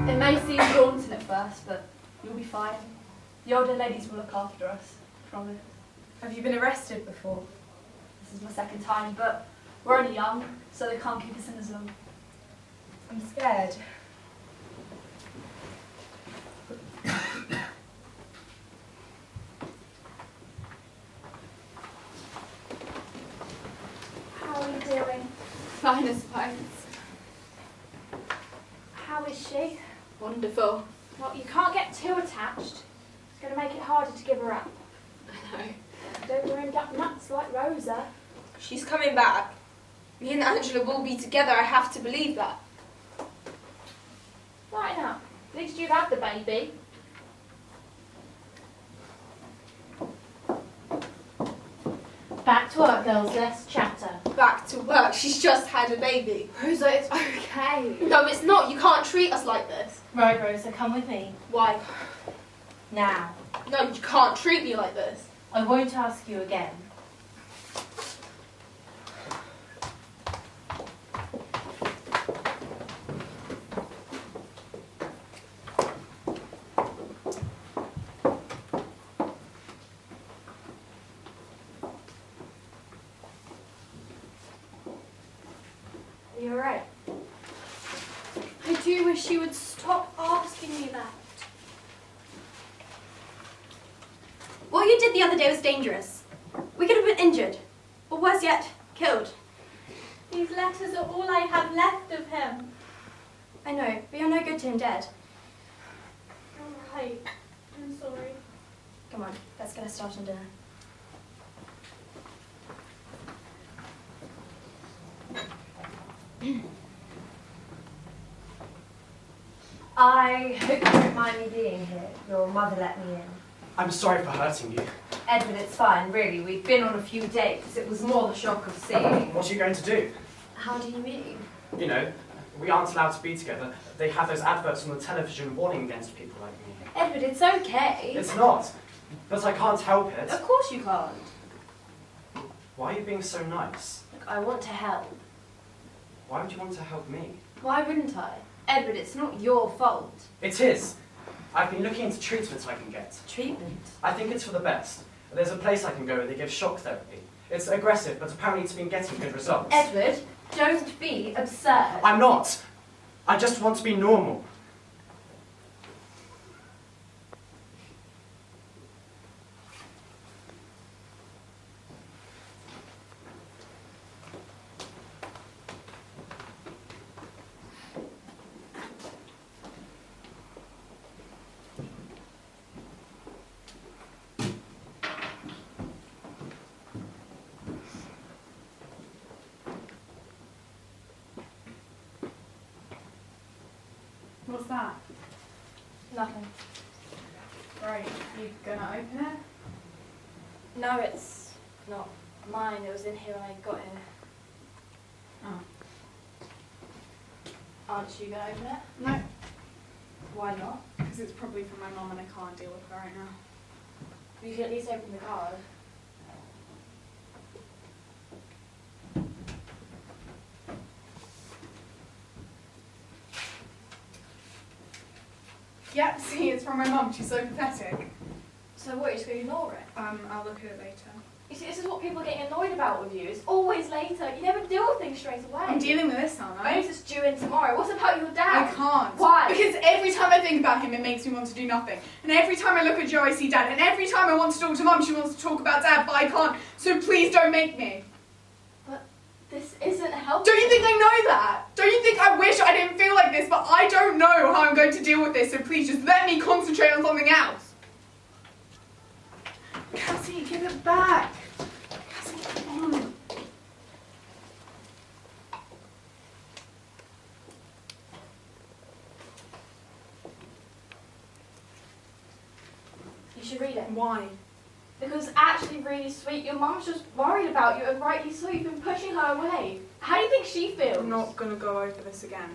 It may seem daunting at first, but you'll be fine. The older ladies will look after us, I promise. Have you been arrested before? This is my second time, but we're only young, so they can't keep us in as long. I'm scared. How are you doing? Fine, I suppose. How is she? Wonderful. Well, you can't get too attached. It's going to make it harder to give her up. I know. Don't you end up nuts like Rosa. She's coming back. Me and Angela will be together, I have to believe that. Right now. At least you've had the baby. Back to work, girls. Less chatter. Back to work, she's just had a baby. Rosa, it's okay. No, it's not. You can't treat us like this. Right, Rosa, come with me. Why? Now. No, you can't treat me like this. I won't ask you again. Are you alright? I do wish you would stop asking me that. What you did the other day was dangerous. We could have been injured. Or worse yet, killed. These letters are all I have left of him. I know, but you're no good to him dead. Alright. I'm sorry. Come on, let's get us started on dinner. I hope you don't mind me being here. Your mother let me in. I'm sorry for hurting you. Edward, it's fine, really. We've been on a few dates. It was more the shock of seeing. What are you going to do? How do you mean? You know, we aren't allowed to be together. They have those adverts on the television warning against people like me. Edward, it's okay. It's not. But I can't help it. Of course you can't. Why are you being so nice? Look, I want to help. Why would you want to help me? Why wouldn't I? Edward, it's not your fault. It is. I've been looking into treatments I can get. Treatment? I think it's for the best. There's a place I can go where they give shock therapy. It's aggressive, but apparently it's been getting good results. Edward, don't be absurd. I'm not. I just want to be normal. What's that? Nothing. Right, you gonna open it? No, it's not mine. It was in here when I got here. Oh. Aren't you going to open it? No, Why not? because it's probably for my mum and I can't deal with her right now. You can at least open the card. Yep, see, it's from my mum. She's so pathetic. So what, you're just going to ignore it? I'll look at it later. You see, this is what people are getting annoyed about with you. It's always later. You never deal with things straight away. I'm dealing with this, aren't I? Most is due in tomorrow. What about your dad? I can't. Why? Because every time I think about him, it makes me want to do nothing. And every time I look at Jo, I see Dad. And every time I want to talk to Mum, she wants to talk about Dad, but I can't. So please don't make me. This isn't helpful. Don't you think I know that? Don't you think I wish I didn't feel like this, but I don't know how I'm going to deal with this, so please just let me concentrate on something else. Cassie, give it back. Cassie, come on. You should read it. Why? Because it's actually really sweet. Your mum's just worried about you, and rightly so. You've been pushing her away. How do you think she feels? I'm not going to go over this again.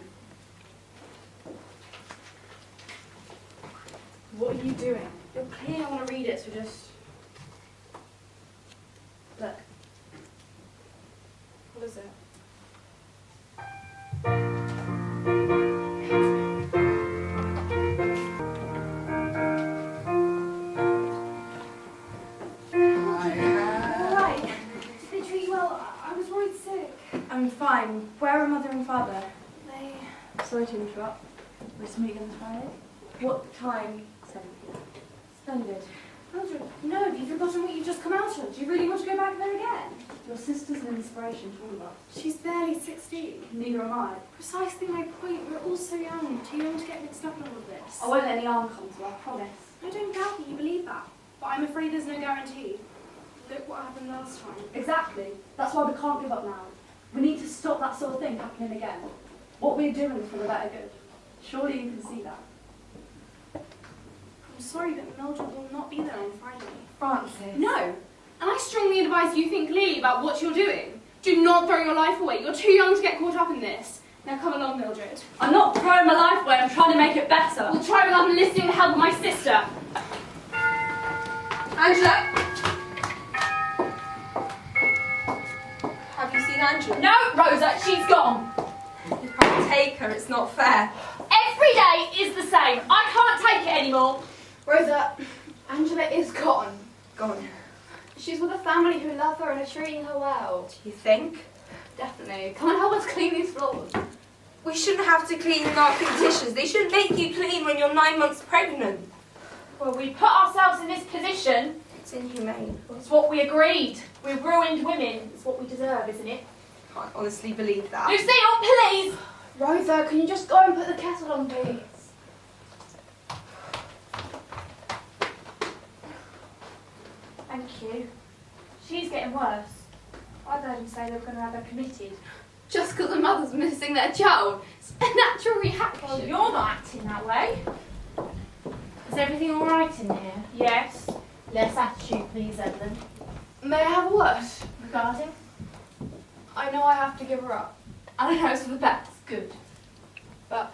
What are you doing? You're clearly want to read it, so just... Look. What is it? Where are mother and father? They... Sorry to interrupt. We're to meet on Friday. What time? 7 p.m. Splendid. Mildred, no, have you forgotten what you've just come out of? Do you really want to go back there again? Your sister's an inspiration to all of us. She's barely 16. Neither am I. Precisely my point. We're all so young. Too young to get mixed up in all of this. I won't let any harm come to her, I promise. I don't doubt that you believe that. But I'm afraid there's no guarantee. Look what happened last time. Exactly. That's why we can't give up now. We need to stop that sort of thing happening again. What we're doing is for the better good. Surely you can see that. I'm sorry, but Mildred will not be there on Friday. Francis. No. And I strongly advise you think clearly about what you're doing. Do not throw your life away. You're too young to get caught up in this. Now come along, Mildred. I'm not throwing my life away, I'm trying to make it better. We'll try without enlisting the help of my sister. Angela? Have you seen Angela? No, Rosa, she's gone. You can't take her, it's not fair. Every day is the same. I can't take it anymore. Rosa, Angela is gone. Gone. She's with a family who love her and are treating her well. Do you think? Definitely. Come and help us clean these floors. We shouldn't have to clean nasty dishes. They shouldn't make you clean when you're 9 months pregnant. Well, we put ourselves in this position. It's inhumane. It's what we agreed. We're ruined women. It's what we deserve, isn't it? I can't honestly believe that. Lucille, please! Rosa, can you just go and put the kettle on, please? Thank you. She's getting worse. I've heard him say they were going to have her committed. Just because the mother's missing their child. It's a natural reaction. Well, you're not acting that way. Is everything all right in here? Yes. Less attitude, please, Evelyn. May I have a word? Regarding? I know I have to give her up. And I know it's for the best. Good. But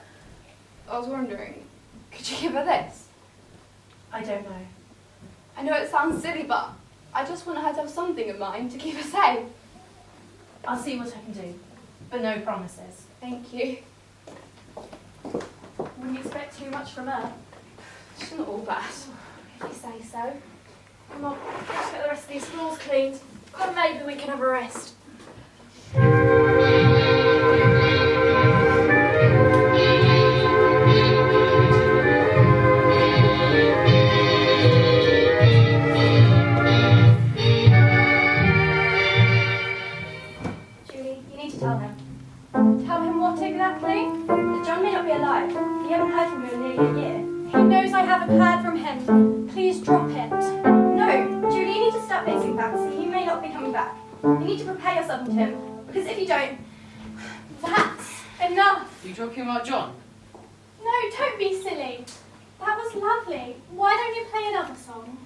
I was wondering, could you give her this? I don't know. I know it sounds silly, but I just want her to have something in mind to keep her safe. I'll see what I can do, but no promises. Thank you. Wouldn't expect too much from her. She's not all bad. If you say so. Come on, let's get the rest of these floors cleaned. Then maybe we can have a rest. Julie, you need to tell him. Tell him what exactly? That John may not be alive. You haven't heard from him in nearly a year. He knows I haven't heard from him. Please drop it. No, Julie, you need to stop mixing fantasy. He may not be coming back. You need to prepare yourself to him, because if you don't, That's enough. Are you talking about John? No, don't be silly. That was lovely. Why don't you play another song?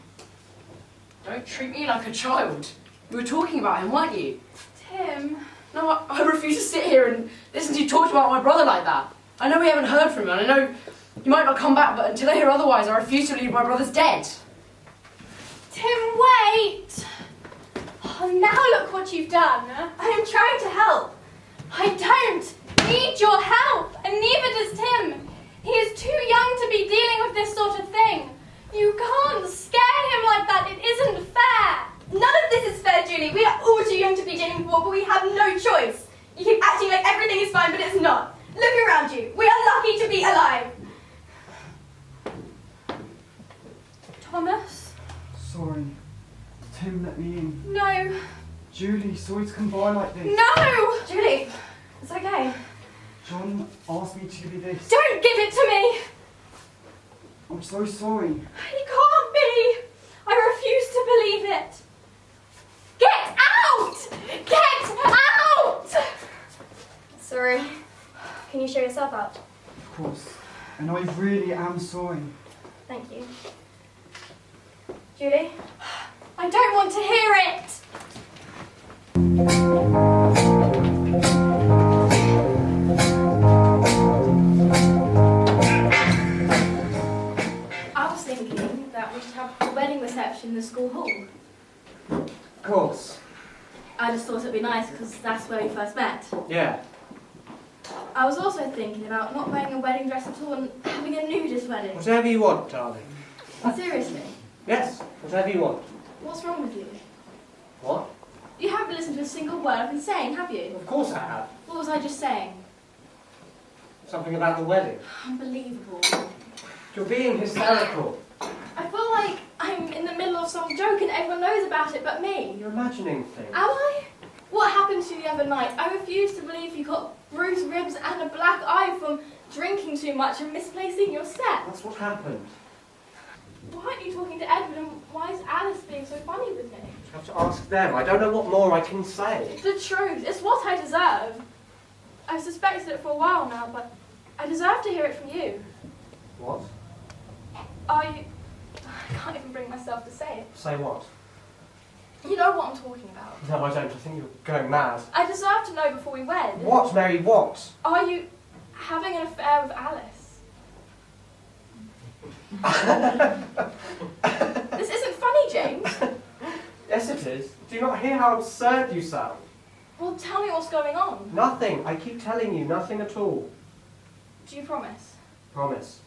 Don't treat me like a child. You were talking about him, weren't you? Tim. No, I refuse to sit here and listen to you talk about my brother like that. I know we haven't heard from him, and I know you might not come back, but until I hear otherwise, I refuse to believe my brother's dead. Tim, wait! Oh, now look what you've done. I am trying to help. I don't need your help, and neither does Tim. He is too young to be dealing with this sort of thing. You can't scare him like that. It isn't fair. None of this is fair, Julie. We are all too young to be dealing with war, but we have no choice. You keep acting like everything is fine, but it's not. Look around you. We are lucky to be alive. Thomas? Sorry. Tim let me in. No. Julie, sorry to come by like this. No! Julie, it's okay. John asked me to give you this. Don't give it to me! I'm so sorry. You can't be! I refuse to believe it. Get out! Get out! Sorry. Can you show yourself out? Of course. And I really am sorry. Thank you. Julie? I don't want to hear it! I was thinking that we should have a wedding reception in the school hall. Of course. I just thought it'd be nice because that's where we first met. Yeah. I was also thinking about not wearing a wedding dress at all and having a nudist wedding. Whatever you want, darling. Seriously? Yes, whatever you want. What's wrong with you? What? You haven't listened to a single word I've been saying, have you? Of course I have. What was I just saying? Something about the wedding. Unbelievable. You're being hysterical. I feel like I'm in the middle of some joke and everyone knows about it but me. You're imagining things. Am I? What happened to you the other night? I refuse to believe you got bruised ribs and a black eye from drinking too much and misplacing your step. That's what happened. Why aren't you talking to Edward and why is Alice being so funny with me? You have to ask them. I don't know what more I can say. The truth, it's what I deserve. I've suspected it for a while now, but I deserve to hear it from you. What? Are you... I can't even bring myself to say it. Say what? You know what I'm talking about. No, I don't. I think you're going mad. I deserve to know before we wed. What, Mary, what? Are you having an affair with Alice? This isn't funny, James. Yes, it is. Do you not hear how absurd you sound? Well, tell me what's going on. Nothing. I keep telling you, nothing at all. Do you promise? Promise.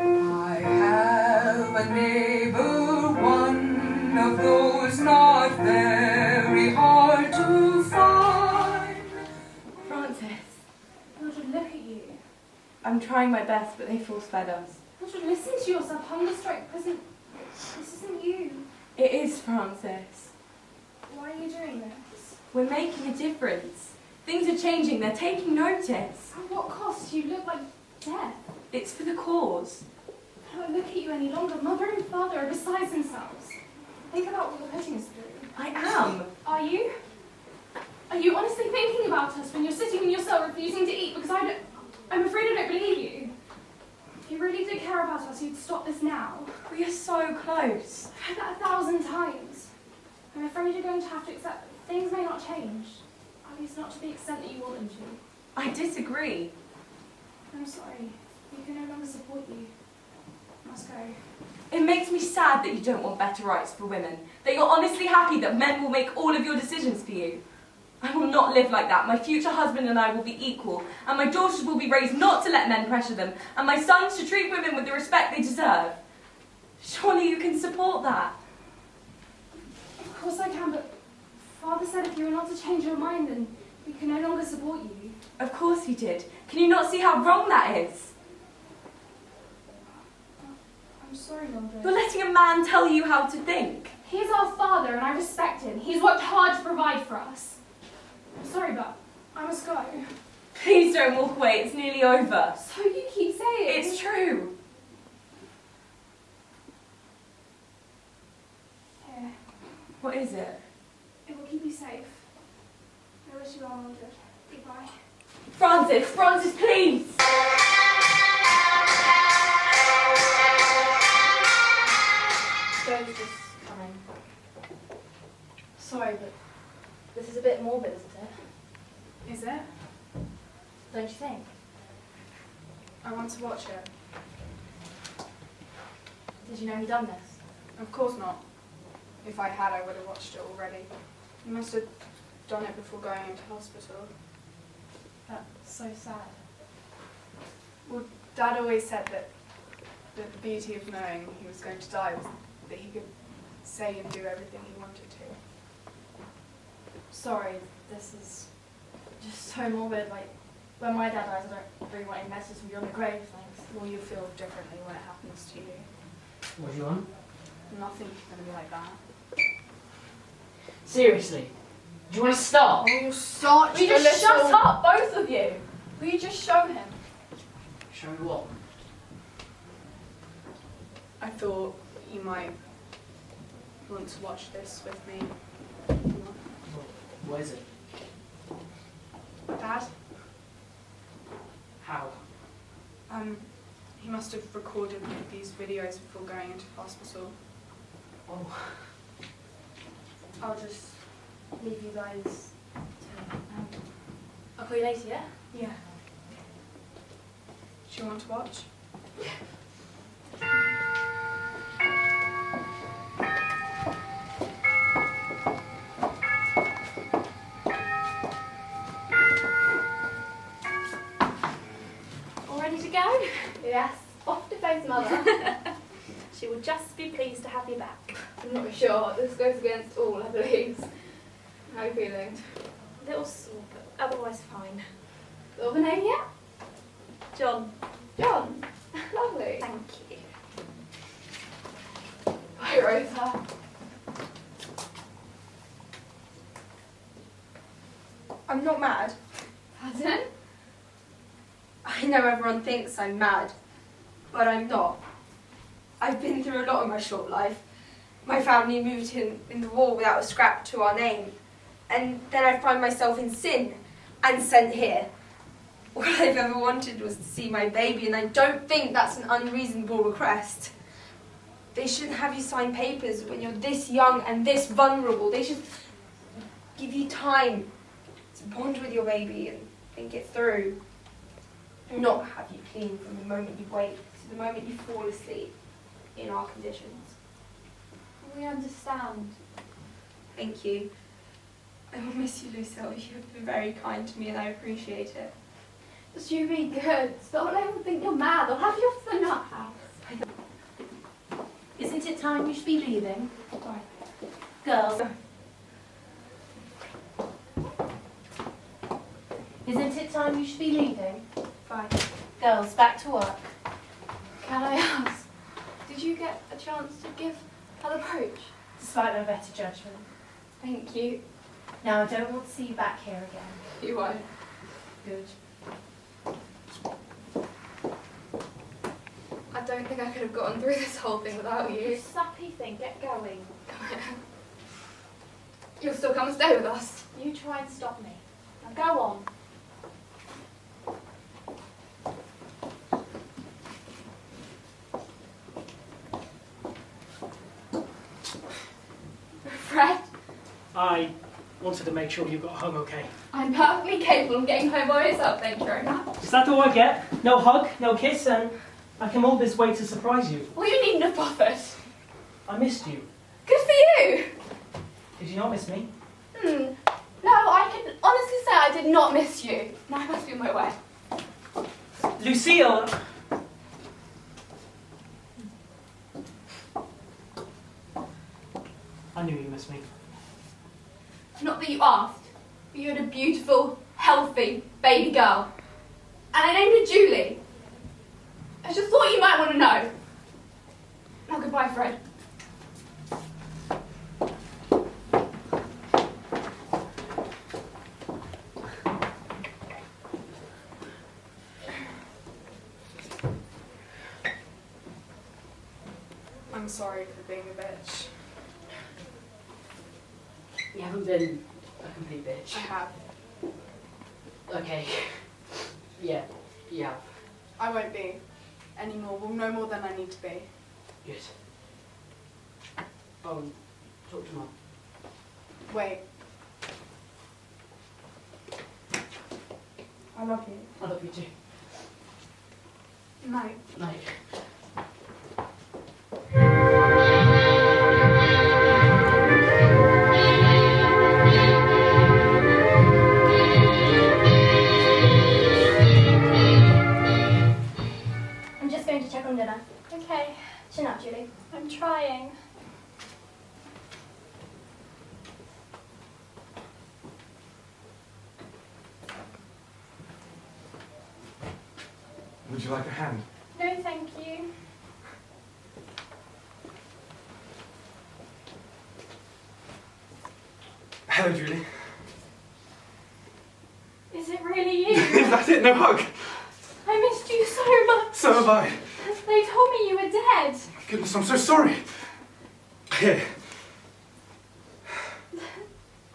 I have a neighbor, one of those not very hard to find. Francis, Mildred, look at you. I'm trying my best, but they force-fed us. Mildred, listen to yourself. Hunger strike prison. This isn't you. It is, Francis. Why are you doing this? We're making a difference. Things are changing. They're taking notice. At what cost? You look like death. It's for the cause. I don't look at you any longer. Mother and father are beside themselves. Think about what you're putting us through. I am. Are you? Are you honestly thinking about us when you're sitting in your cell refusing to eat? Because I'm afraid I don't believe you. If you really did care about us, you'd stop this now. We are so close. I've heard that 1,000 times. I'm afraid you're going to have to accept that things may not change. At least not to the extent that you want them to. I disagree. I'm sorry. We can no longer support you. I must go. It makes me sad that you don't want better rights for women. That you're honestly happy that men will make all of your decisions for you. I will not live like that. My future husband and I will be equal, and my daughters will be raised not to let men pressure them, and my sons to treat women with the respect they deserve. Surely you can support that. Of course I can, but Father said if you were not to change your mind, then we can no longer support you. Of course he did. Can you not see how wrong that is? I'm sorry, Mildred. You're letting a man tell you how to think. He's our father, and I respect him. He's worked hard to provide for us. I'm sorry, but I must go. Please don't walk away. It's nearly over. So you keep saying. It's true. Here. What is it? It will keep you safe. I wish you well, Mildred. Goodbye. Francis, please! Joe's just coming. Sorry, but this is a bit morbid, isn't it? Is it? Don't you think? I want to watch it. Did you know he'd done this? Of course not. If I had, I would have watched it already. He must have done it before going into hospital. That's so sad. Well, Dad always said that the beauty of knowing he was going to die was that he could say and do everything he wanted to. Sorry, this is just so morbid. Like, when my dad dies, I don't really want any messages from you on the grave, thanks. Well, you feel differently when it happens to you. What do you want? Nothing's going to be like that. Seriously, do you want to stop? Oh, you're such Will you a just little... shut up, both of you? Will you just show him? Show me what? I thought you might want to watch this with me. What is it? Dad? How? He must have recorded these videos before going into hospital. Oh. I'll just leave you guys to... I'll call you later, yeah? Yeah. Do you want to watch? to go? Yes, off to Faye's mother. She will just be pleased to have you back. I'm not sure. This goes against all her beliefs. How are you feeling? A little sore, but otherwise fine. Got the name yet? John. John? Lovely. Thank you. Bye, Rosa. I'm not mad. Pardon? I know everyone thinks I'm mad, but I'm not. I've been through a lot in my short life. My family moved in the war without a scrap to our name. And then I find myself in sin and sent here. All I've ever wanted was to see my baby, and I don't think that's an unreasonable request. They shouldn't have you sign papers when you're this young and this vulnerable. They should give you time to bond with your baby and think it through. Not have you clean from the moment you wake to the moment you fall asleep in our conditions. We understand. Thank you. I will miss you, Lucille. You have been very kind to me and I appreciate it. Just you be good. Don't let them think you're mad. They'll have you off to the nut house. Isn't it time you should be leaving? Girls. Isn't it time you should be leaving? Fine. Girls, back to work. Can I ask, did you get a chance to give her the brooch? Despite my better judgment. Thank you. Now I don't want to see you back here again. You won't. Good. I don't think I could have gotten through this whole thing without you. You sappy thing, get going. You'll still come and stay with us. You try and stop me. Now go on. Fred, I wanted to make sure you got home okay. I'm perfectly capable of getting home by myself, thank you very much. Is that all I get? No hug, no kiss, and I came all this way to surprise you. Well, you needn't have bothered. I missed you. Good for you. Did you not miss me? No, I can honestly say I did not miss you. Now I must be on my way. Lucille! I knew you missed me. Not that you asked, but you had a beautiful, healthy baby girl. And I named her Julie. I just thought you might want to know. Now goodbye, Fred. I'm sorry for being a bitch. You haven't been a complete bitch. I have. Okay. Yeah. I won't be anymore. Well, no more than I need to be. Good. Oh, talk to Mum. Wait. I love you. I love you too. No. Night. I'm just going to check on dinner. Okay. Chin up, Julie. I'm trying. Would you like a hand? No, thank you. Hello, Julie. Is it really you? Is that it? No hug? I missed you so much. So have I. They told me you were dead. Goodness, I'm so sorry. Here.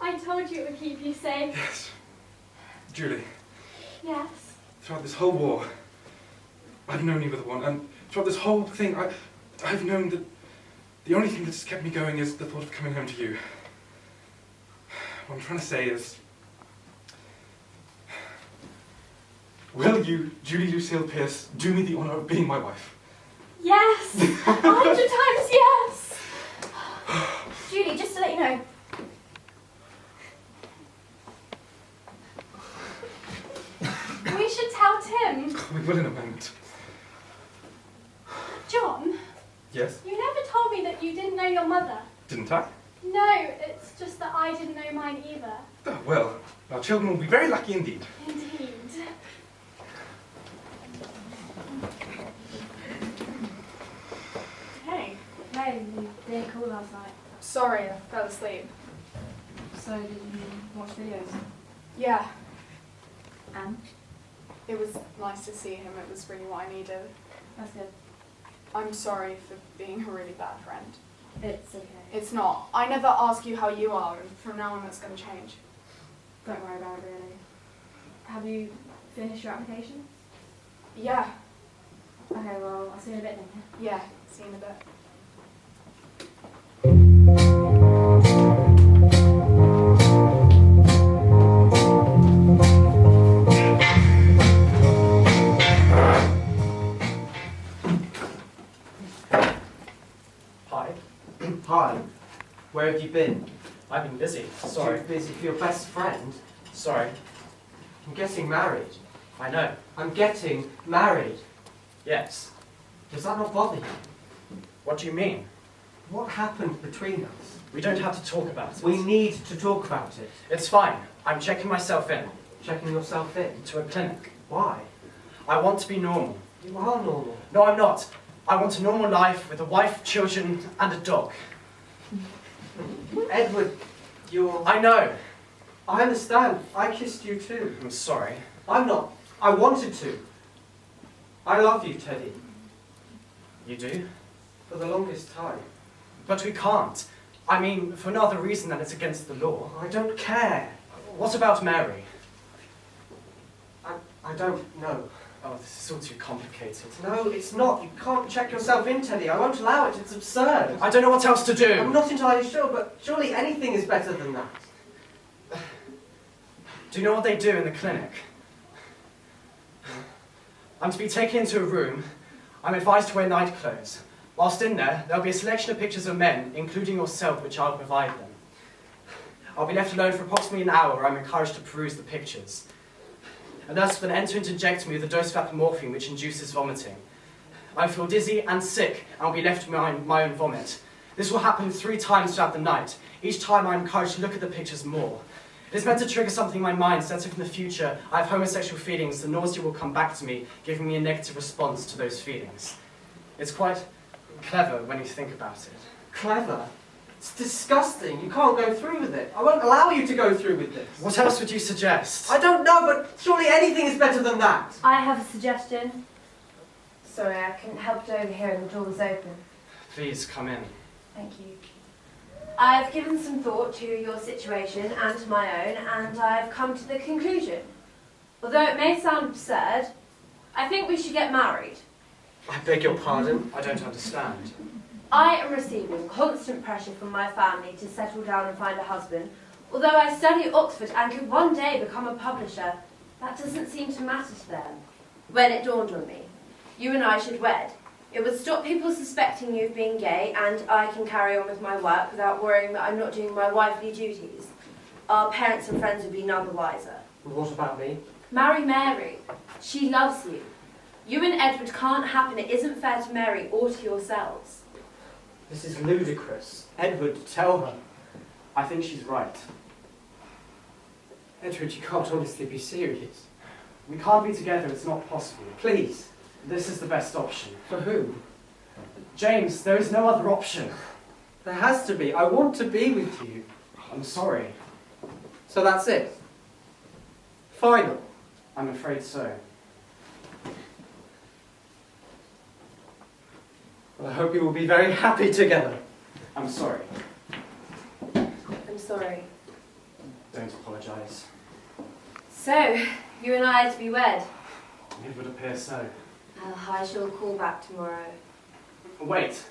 I told you it would keep you safe. Yes. Julie, Yes. throughout this whole war, I've known you were the one, and throughout this whole thing, I've known that the only thing that's kept me going is the thought of coming home to you. What I'm trying to say is, will you, Julie Lucille Pierce, do me the honour of being my wife? Yes. 100 times yes. Julie, just to let you know, We should tell Tim. We will in a moment. Yes? You never told me that you didn't know your mother. Didn't I? No, it's just that I didn't know mine either. Oh, well, our children will be very lucky indeed. Indeed. Hey, you didn't call last night. Sorry, I fell asleep. So did you watch videos? Yeah, And? it was nice to see him. It was really what I needed. That's good. I'm sorry for being a really bad friend. It's okay. It's not. I never ask you how you are, and from now on that's going to change. Don't worry about it really. Have you finished your application? Yeah, Okay, well, I'll see you in a bit then. yeah, see you in a bit. Hi. Hi. Where have you been? I've been busy. Sorry. Too busy for your best friend? Sorry. I'm getting married. I know. I'm getting married. Yes. Does that not bother you? What do you mean? What happened between us? We don't have to talk about it. We need to talk about it. It's fine. I'm checking myself in. Checking yourself in? To a clinic. Why? I want to be normal. You are normal. No, I'm not. I want a normal life with a wife, children, and a dog. Edward, you're... I know. I understand. I kissed you too. I'm sorry. I'm not. I wanted to. I love you, Teddy. You do? For the longest time. But we can't. I mean, for no other reason than it's against the law. I don't care. What about Mary? I don't know. Oh, this is all too complicated. No, it's not. You can't check yourself in, Teddy. I won't allow it. It's absurd. I don't know what else to do. I'm not entirely sure, but surely anything is better than that. Do you know what they do in the clinic? I'm to be taken into a room. I'm advised to wear night clothes. Whilst in there, there'll be a selection of pictures of men, including yourself, which I'll provide them. I'll be left alone for approximately an hour where I'm encouraged to peruse the pictures. A nurse will then enter and inject me with a dose of apomorphine which induces vomiting. I feel dizzy and sick and will be left to my own vomit. This will happen 3 times throughout the night. Each time I'm encouraged to look at the pictures more. It is meant to trigger something in my mind so that if in the future I have homosexual feelings, the nausea will come back to me, giving me a negative response to those feelings. It's quite clever when you think about it. Clever? It's disgusting. You can't go through with it. I won't allow you to go through with this. What else would you suggest? I don't know, but surely anything is better than that. I have a suggestion. Sorry, I couldn't help it over here and the door was open. Please come in. Thank you. I've given some thought to your situation and to my own, and I've come to the conclusion. Although it may sound absurd, I think we should get married. I beg your pardon? I don't understand. I am receiving constant pressure from my family to settle down and find a husband. Although I study at Oxford and could one day become a publisher, that doesn't seem to matter to them. When it dawned on me, you and I should wed. It would stop people suspecting you of being gay, and I can carry on with my work without worrying that I'm not doing my wifely duties. Our parents and friends would be none the wiser. What about me? Marry Mary. She loves you. You and Edward can't happen. It isn't fair to Mary or to yourselves. This is ludicrous. Edward, tell her. I think she's right. Edward, you can't honestly be serious. We can't be together, it's not possible. Please. This is the best option. For whom? James, there is no other option. There has to be. I want to be with you. I'm sorry. So that's it? Final? I'm afraid so. Well, I hope you will be very happy together. I'm sorry. I'm sorry. Don't apologise. So, you and I are to be wed. It would appear so. I shall call back tomorrow. Wait.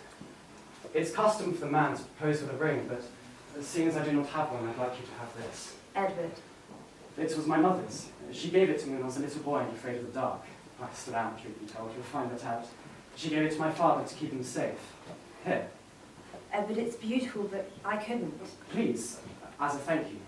It's custom for the man to propose with a ring, but seeing as I do not have one, I'd like you to have this. Edward. It was my mother's. She gave it to me when I was a little boy and afraid of the dark. I stood out, truth be told. You'll find that out. She gave it to my father to keep him safe. Here. Edward, it's beautiful, but I couldn't. Please, as a thank you.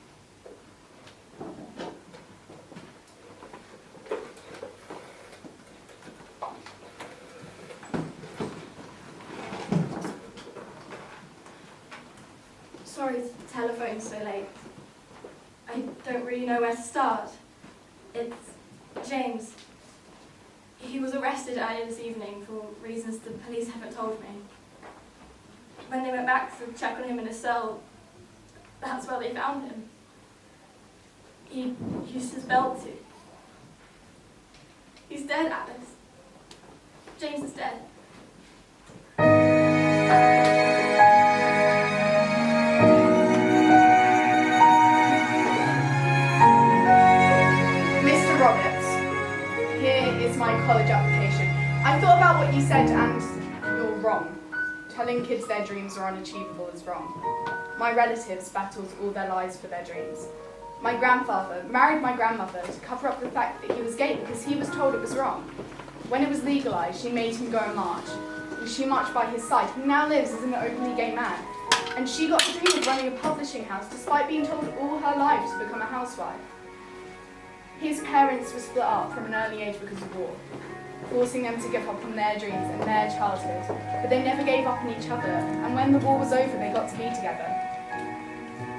telephone so late. I don't really know where to start. It's James. He was arrested earlier this evening for reasons the police haven't told me. When they went back to check on him in his cell, that's where they found him. He used his belt to. He's dead, Alice. James is dead. Mr. Roberts, here is my college application. I thought about what you said and you're wrong. Telling kids their dreams are unachievable is wrong. My relatives battled all their lives for their dreams. My grandfather married my grandmother to cover up the fact that he was gay because he was told it was wrong. When it was legalised, she made him go and march. And she marched by his side. He now lives as an openly gay man. And she got the dream of running a publishing house despite being told all her life to become a housewife. His parents were split up from an early age because of war, forcing them to give up on their dreams and their childhood. But they never gave up on each other, and when the war was over, they got to be together.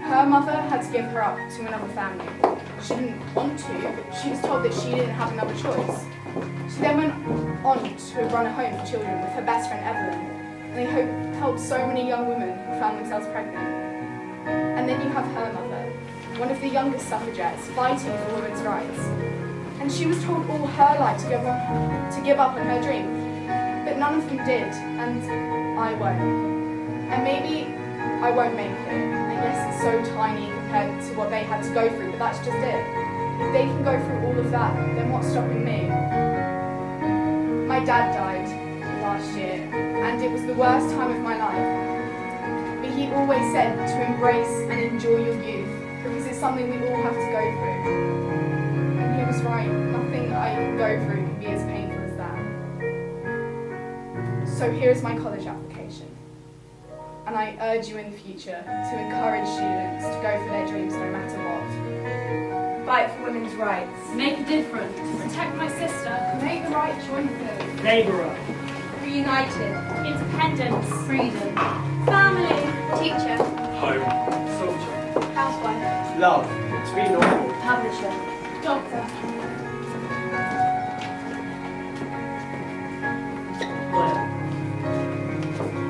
Her mother had to give her up to another family. She didn't want to, she was told that she didn't have another choice. She then went on to run a home for children with her best friend Evelyn, and they helped so many young women who found themselves pregnant. And then you have her mother, one of the youngest suffragettes, fighting for women's rights. And she was told all her life to give up on her dream. But none of them did, and I won't. And maybe I won't make it. And yes, it's so tiny compared to what they had to go through, but that's just it. If they can go through all of that, then what's stopping me? My dad died last year, and it was the worst time of my life. But he always said to embrace and enjoy your youth, because it's something we all have to go through. And he was right, nothing I can go through can be as painful as that. So here is my college application. And I urge you in the future to encourage students to go for their dreams no matter what. Fight for women's rights. Make a difference. Protect my sister. Make the right choices. Labourer. Reunited. Independence. Freedom. Family. Teacher. Home. Soldier. Housewife. Love. To be normal. Publisher. Doctor.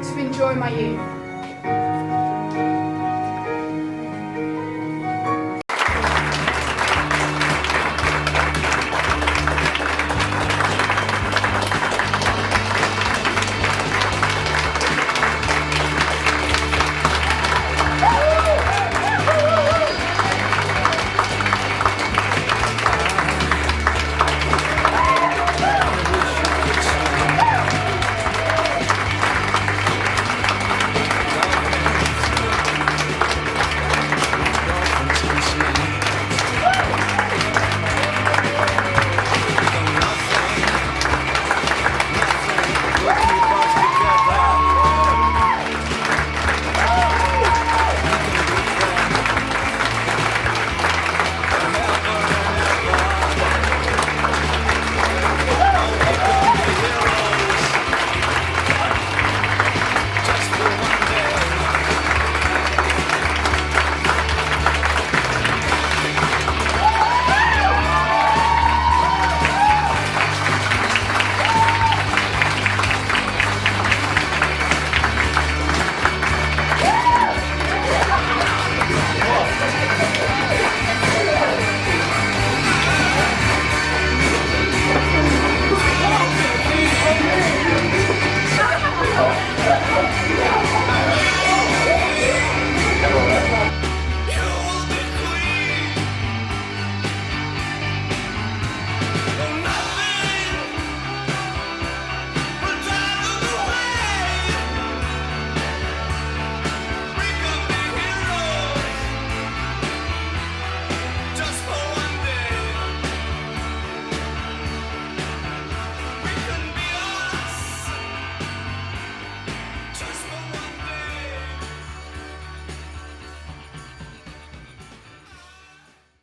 To enjoy my youth.